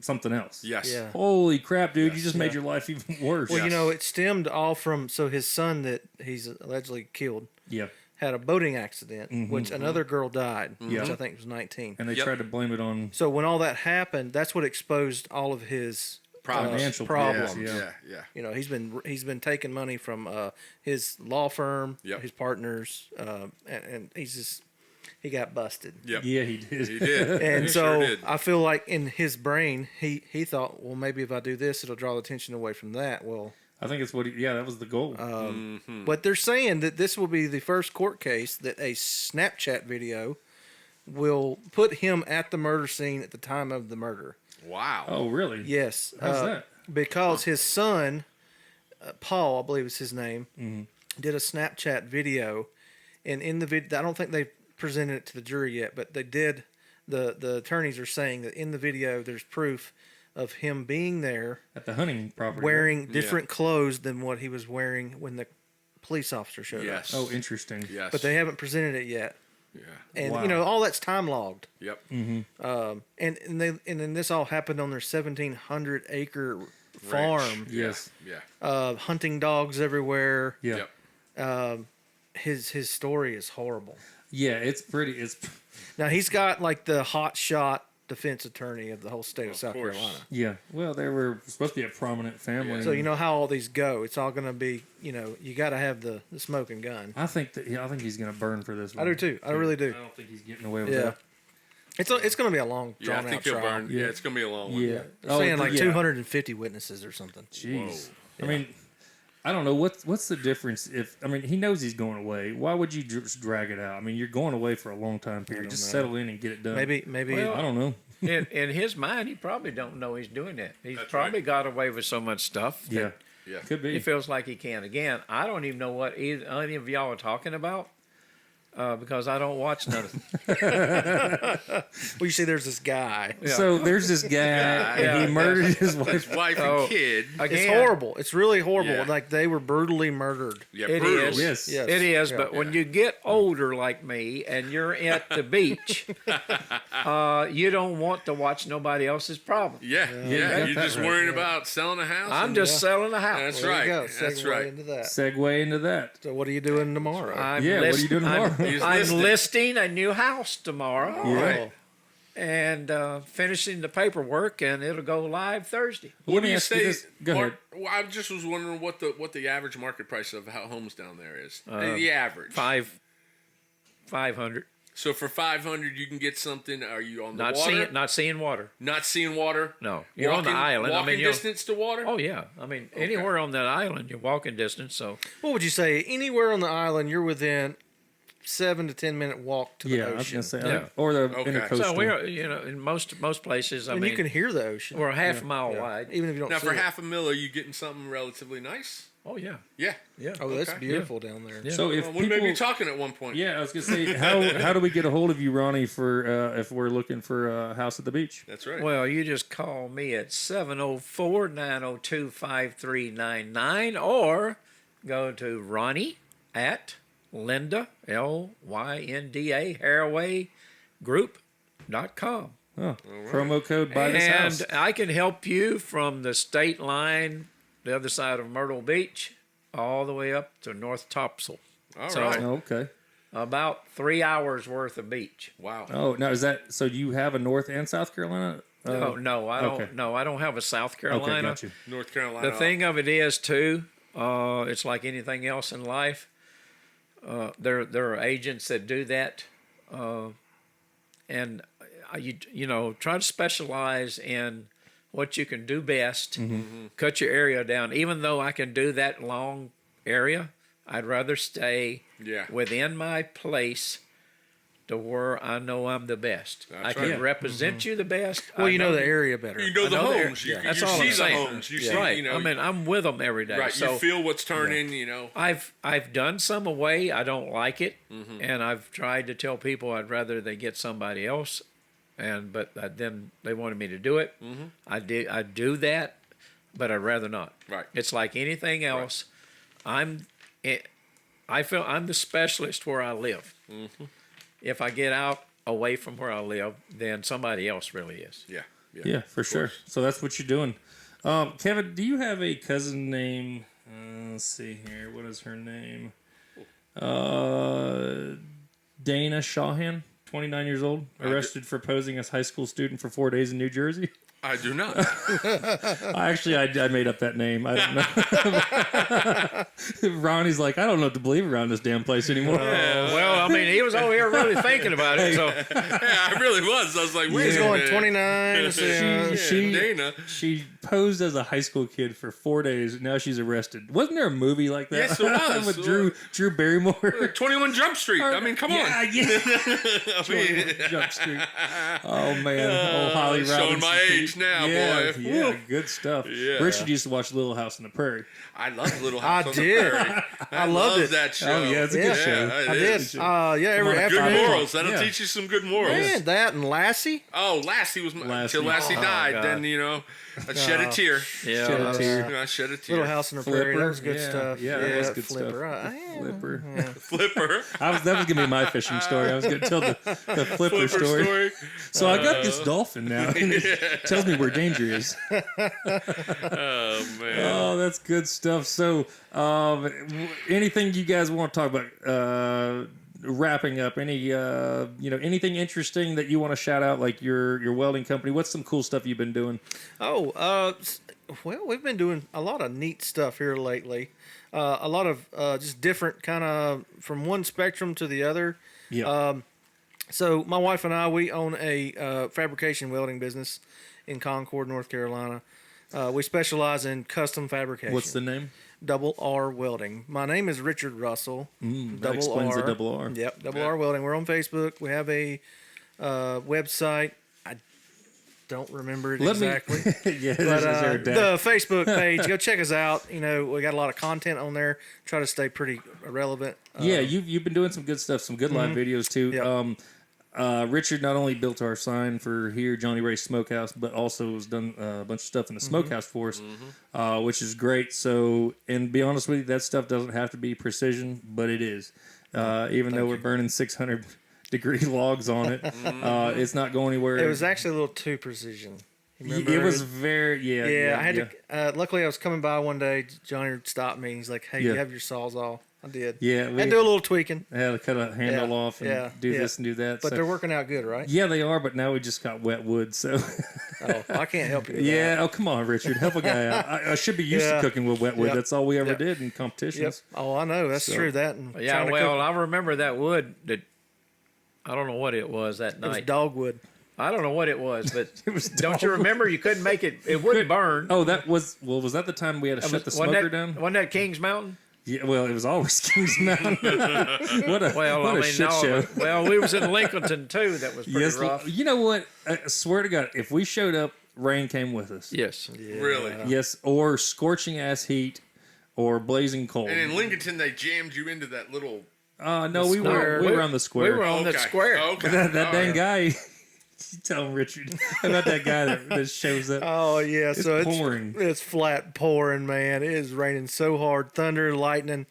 something else. Yes. Yeah. Holy crap, dude! You just made Yeah. your life even worse. well, Yes. it stemmed all from his son that he's allegedly killed Yeah. had a boating accident, which another girl died, Yeah. which I think was 19. And they Yep. tried to blame it on. So when all that happened, that's what exposed all of his Financial problems. problems. Yeah. He's been taking money from his law firm, Yep. his partners, and he got busted. Yep. Yeah, he did. He did. And He so sure did. I feel like in his brain, he thought, well, maybe if I do this, it'll draw the attention away from that. Well, I think it's what. That was the goal. but they're saying that this will be the first court case that a Snapchat video will put him at the murder scene at the time of the murder. Wow. Oh, really? Yes. How's that? Because his son, Paul, I believe is his name, did a Snapchat video. And in the video, I don't think they presented it to the jury yet, but they did. The attorneys are saying that in the video, there's proof of him being there At the hunting property. wearing different clothes than what he was wearing when the police officer showed Yes. up. Oh, interesting. Yes. But they haven't presented it yet. Yeah. And Wow. all that's time logged. Yep. And then this all happened on their 1,700 acre farm. Yes. Yeah. Hunting dogs everywhere. Yeah. Yep. His story is horrible. Yeah, it's pretty. It's Now he's got like the hot shot defense attorney of the whole state of South course. Carolina. yeah. Well, they were supposed to be a prominent family. So you know how all these go. It's all going to be, you got to have the smoking gun. I think he's gonna burn for this one. I do too. I really do. I don't think he's getting away with Yeah. that. It's going to be a long, Yeah, I drawn out think he'll trial. burn. Yeah, it's gonna be a long one. Yeah. They're saying like yeah. 250 witnesses or something. Jeez. I mean, I don't know what's the difference he knows he's going away. Why would you just drag it out? I mean, you're going away for a long time period. Just settle in and get it done. Maybe. I don't know. In his mind, he probably don't know he's doing that. He's probably got away with so much stuff. Yeah. Yeah. Could be. He feels like he can. Again, I don't even know what any of y'all are talking about because I don't watch nothing. Well, you see, there's this guy. So there's this guy, and he murdered his wife. His wife Oh. and kid. Again, It's horrible. It's really horrible. Yeah. Like they were brutally murdered. Yeah, It brutal. is. Yes. Yes. It is, Yeah. but when you get older like me and you're at the beach, you don't want to watch nobody else's problem. Yeah, you yeah. got You're that just right. worried about selling a house. I'm and- just selling a house. That's There right. you go. That's Segue right. into that. Segue into that. So what are you doing tomorrow? I'm Yeah, what are you doing tomorrow? He's I'm listed. listing a new house tomorrow Yeah. and finishing the paperwork, and it'll go live Thursday. What do you ask you say? this. Go ahead. Well, I just was wondering what the average market price of homes down there is. The average. 500. So for 500, you can get something. Are you on the Not water? seeing water. Not seeing water. No, you're on the island. Walking you're- distance to water. Oh yeah, anywhere on that island, you're walking distance. So What would you say? Anywhere on the island, you're within 7 to 10 minute walk to the Yeah, I was ocean. gonna say, Yeah. or the Okay. intercoastal. so we're in most places. And you can hear the ocean. we're a half a mile Yeah. wide. Even if you don't Now see for it. $500,000, are you getting something relatively nice? Oh yeah, Yeah. yeah. Oh, that's Okay. beautiful down there. So if Well, we may be people, talking at one point. yeah, I was gonna say, how do we get a hold of you, Ronnie, for if we're looking for a house at the beach? That's right. Well, you just call me at 704-902-5399 or go to Ronnie at Lynda, Lynda, HairwayGroup.com. Oh, promo code buy this house. And I can help you from the state line, the other side of Myrtle Beach, all the way up to North Topsail. All So- right. Okay. About 3 hours worth of beach. Wow. Oh, now is that so? You have a North and South Carolina? No, I don't. okay. No, I don't have a South Okay, Carolina. got you. North Carolina. The thing of it is too, it's like anything else in life. There are agents that do that, and you know try to specialize in what you can do best. Cut your area down. Even though I can do that long area, I'd rather stay Yeah. within my place to where I know I'm the best. That's I can right. represent you the best. Well, I you know the area better. You know the I know the- homes. You, That's you all see I'm the saying. homes. You see, right. you know, I mean, I'm with them every day. right. So You feel what's turning. You know. I've done some away. I don't like it, Mm-hmm. and I've tried to tell people I'd rather they get somebody else, but then they wanted me to do it. Mm-hmm. I do that, but I'd rather not. Right. It's like anything else. I feel I'm the specialist where I live. Mm-hmm. If I get out away from where I live, then somebody else really is. Yeah. Yeah, for sure. So that's what you're doing. Kevin, do you have a cousin named? Let's see here. What is her name? Dana Shawhan, 29 years old, arrested for posing as high school student for 4 days in New Jersey. I do not. I made up that name. I don't know. Ronnie's like, I don't know what to believe around this damn place anymore. Well, I mean, he was over here really thinking about it. So Yeah, I really was. I was like, wait He's a going minute. 29. Dana. She posed as a high school kid for 4 days. Now she's arrested. Wasn't there a movie like that? Yes, there was. With Drew Barrymore. 21 Jump Street. I mean, come on. Yeah. I mean, Jump Street. Oh man, Holly showing Robinson. my age now, yeah, boy. Yeah, Woo. good stuff. Yeah. Richard used to watch Little House on the Prairie. I love Little House I on did. the Prairie. I loved it. that show. Oh yeah, it's a good Yeah. show. it I did. is. Yeah, every on, after Good Afternoon. morals. That'll Yeah. teach you some good morals. Man, that and Lassie. Oh, Lassie was Lassie. till Lassie Oh, died. God. Then I shed a tear. yeah, Shed a that's- tear. I shed a tear. Little House on the Prairie. That was good yeah, stuff. Yeah, that was good Flipper. stuff. Flipper. Flipper. That was gonna be my fishing story. I was gonna tell the Flipper Flipper story. story. So I got this dolphin now, and it tells me where danger is. Oh man. Oh, that's good stuff. So, anything you guys want to talk about? Wrapping up, anything interesting that you want to shout out, like your welding company? What's some cool stuff you've been doing? Well, we've been doing a lot of neat stuff here lately. A lot of just different kind of from one spectrum to the other. Yeah. So my wife and I, we own a fabrication welding business in Concord, North Carolina. We specialize in custom fabrication. What's the name? Double R Welding. My name is Richard Russell. That explains the double R. Yep, Double R Welding. We're on Facebook. We have a website. I don't remember it exactly. Yeah, But is there a the date? Facebook page, go check us out. We got a lot of content on there. Try to stay pretty relevant. Yeah, you've been doing some good stuff, some good live videos too. Yep. Richard not only built our sign for here, Johnny Ray's Smokehouse, but also has done a bunch of stuff in the Smokehouse for us, which is great. So, and be honest with you, that stuff doesn't have to be precision, but it is. Even though we're burning 600-degree logs on it, it's not going anywhere. It was actually a little too precision. You remember? It was very Yeah, I had to. Luckily, I was coming by one day. Johnny stopped me. He's like, "Hey, Yeah. you have your saws off." I did. Yeah, I had to do a little tweaking, I had to cut a handle Yeah, off and yeah, do yeah. this and do that. but so- they're working out good, right? yeah, they are. But now we just got wet wood, so. Oh, I can't help you. With Yeah. That. Oh, come on, Richard. Help a guy out. I should be used to Yeah. cooking with wet wood. Yep. That's all we ever Yep. did in Yep. competitions. Oh, I know. That's So- true. That and Yeah, trying to well, cook, I remember that wood that I don't know what it was that it was night. dogwood. I don't know what it was, but was don't you remember? You couldn't make it. It wouldn't burn. Oh, was that the time we had to shut the smoker down? Wasn't that Kings Mountain? Yeah, well, it was always Kings Mountain. what a, Well, what I a mean, shit no. show. but- Well, we was in Lincolnton too. That was pretty Yes, rough. you know what? I swear to God, if we showed up, rain came with us. Yes. Really? Yes, or scorching ass heat, or blazing cold. And in Lincolnton, they jammed you into that little. No, we square. were on the square. We were on that Okay. square. Okay. that All dang right. guy. You tell him, Richard, about that guy that shows up. Oh yeah, so pouring. It's flat pouring, man. It is raining so hard, thunder, lightning.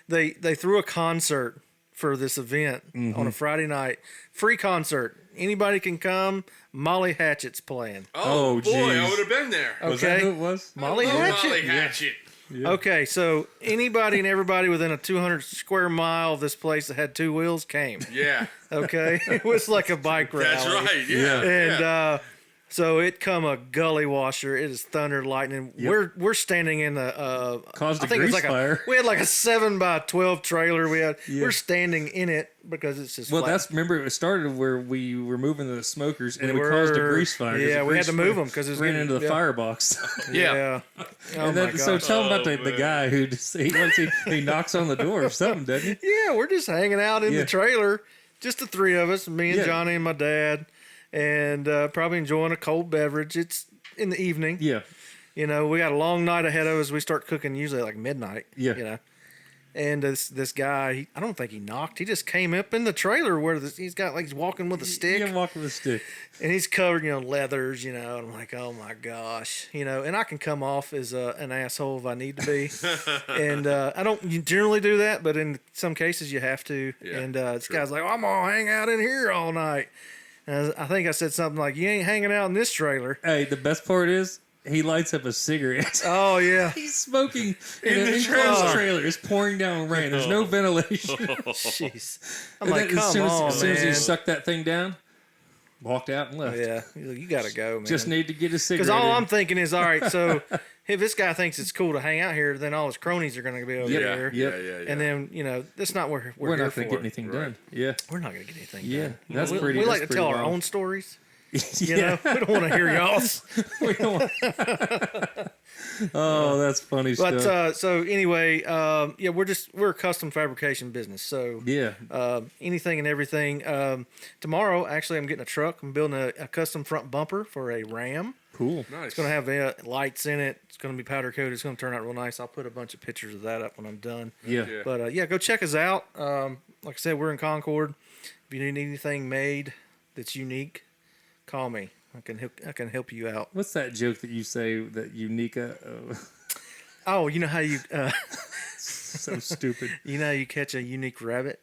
they threw a concert for this event on a Friday night. Free concert. Anybody can come. Molly Hatchet's playing. Oh, boy, I geez. would have been there. Okay. Was that who it was? Molly I love Hatchet. Molly Hatchet. Okay, so anybody and everybody within a 200 square mile of this place that had 2 wheels came. Yeah. Okay, it was like a bike rally. That's right. Yeah. And so it come a gully washer. It is thunder, lightning. Yep. We're standing in the Caused a I think it's grease like fire. we had like a 7x12 trailer. Yeah. We're standing in it because it's just Well, flat. remember it started where we were moving the smokers and We we caused a were- grease fire. 'cause yeah, the we had grease to move fire 'em 'cause it was ran getting- into the yeah. firebox. yeah. Oh And my then, so gosh. tell him about the man. guy who just, he knocks on the door or something, doesn't he? Yeah, we're just hanging out in Yeah. the trailer, just the 3 of us, me and Yeah. Johnny and my dad, and probably enjoying a cold beverage. It's in the evening. Yeah. You know, we got a long night ahead of us. We start cooking usually like midnight. Yeah. You know, and this guy, I don't think he knocked. He just came up in the trailer where he's got like he's walking with a stick, You can walk with a stick. and he's covered, leathers. And I'm like, oh my gosh, and I can come off as an asshole if I need to be, and I don't generally do that, but in some cases you have to. Yeah, and this guy's like, I'm gonna hang out in here all night. And I think I said something like, you ain't hanging out in this trailer. Hey, the best part is he lights up a cigarette. Oh yeah. He's smoking in an the enclosed trailer. trailer. It's pouring down rain. There's no ventilation. Jeez. I'm And like, then come on, as soon as he man. sucked that thing down, walked out and left. Yeah, he's like, you gotta go, man. Just need to get a cigarette. Because all in. I'm thinking is, all right, so if this guy thinks it's cool to hang out here, then all his cronies are going to be over Yeah, there. Yep. Yeah. And then, that's not what we're We're here not going for. to get anything done. Yeah. We're not going to get anything Yeah, done. that's we, pretty- We like that's to tell pretty our wild. own stories. You Yeah. know, we don't want to hear y'all's. We don't- oh, that's funny But stuff. so anyway, yeah, we're a custom fabrication business. So Yeah. anything and everything. Tomorrow, actually, I'm getting a truck. I'm building a custom front bumper for a Ram. Cool. Nice. It's going to have lights in it. It's going to be powder coated. It's going to turn out real nice. I'll put a bunch of pictures of that up when I'm done. Yeah. Yeah. But yeah, go check us out. Like I said, we're in Concord. If you need anything made that's unique, call me. I can help you out. What's that joke that you say that Unica? Oh, you know how you So stupid. you catch a unique rabbit.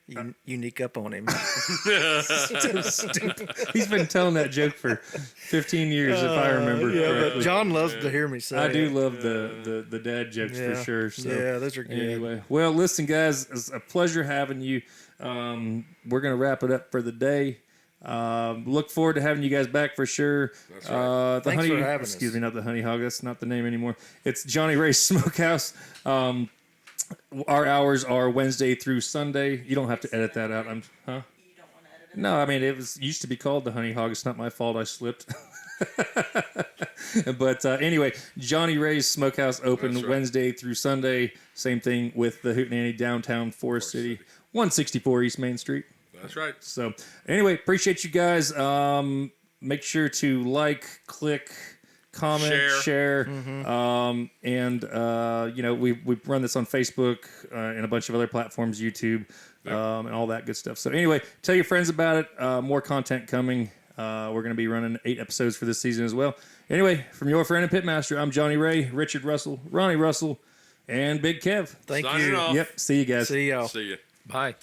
You unique up on him. So stupid. He's been telling that joke for 15 years, if I remember Yeah, but correctly. John loves to hear me say. I do it. love the dad jokes Yeah. for sure. So. Yeah, those are good. Anyway, well, listen, guys, it's a pleasure having you. We're gonna wrap it up for the day. Look forward to having you guys back for sure. That's right. The Thanks honey, for having excuse us. me, not the Honey Hog. That's not the name anymore. It's Johnny Ray's Smokehouse. Our hours are Wednesday through Sunday. You don't have to edit that out. You don't want to edit it. No, I mean it used to be called the Honey Hog. It's not my fault. I slipped. But anyway, Johnny Ray's Smokehouse open That's right. Wednesday through Sunday. Same thing with the Hoot Nannie downtown Forest City, 164 East Main Street. That's right. So anyway, appreciate you guys. Make sure to like, click, comment, share. And we run this on Facebook and a bunch of other platforms, YouTube, and all that good stuff. So anyway, tell your friends about it. More content coming. We're going to be running 8 episodes for this season as well. Anyway, from your friend and pitmaster, I'm Johnny Ray, Richard Russell, Ronnie Russell, and Big Kev. Thank Signing you. off. Yep. See you guys. See y'all. See you. Bye.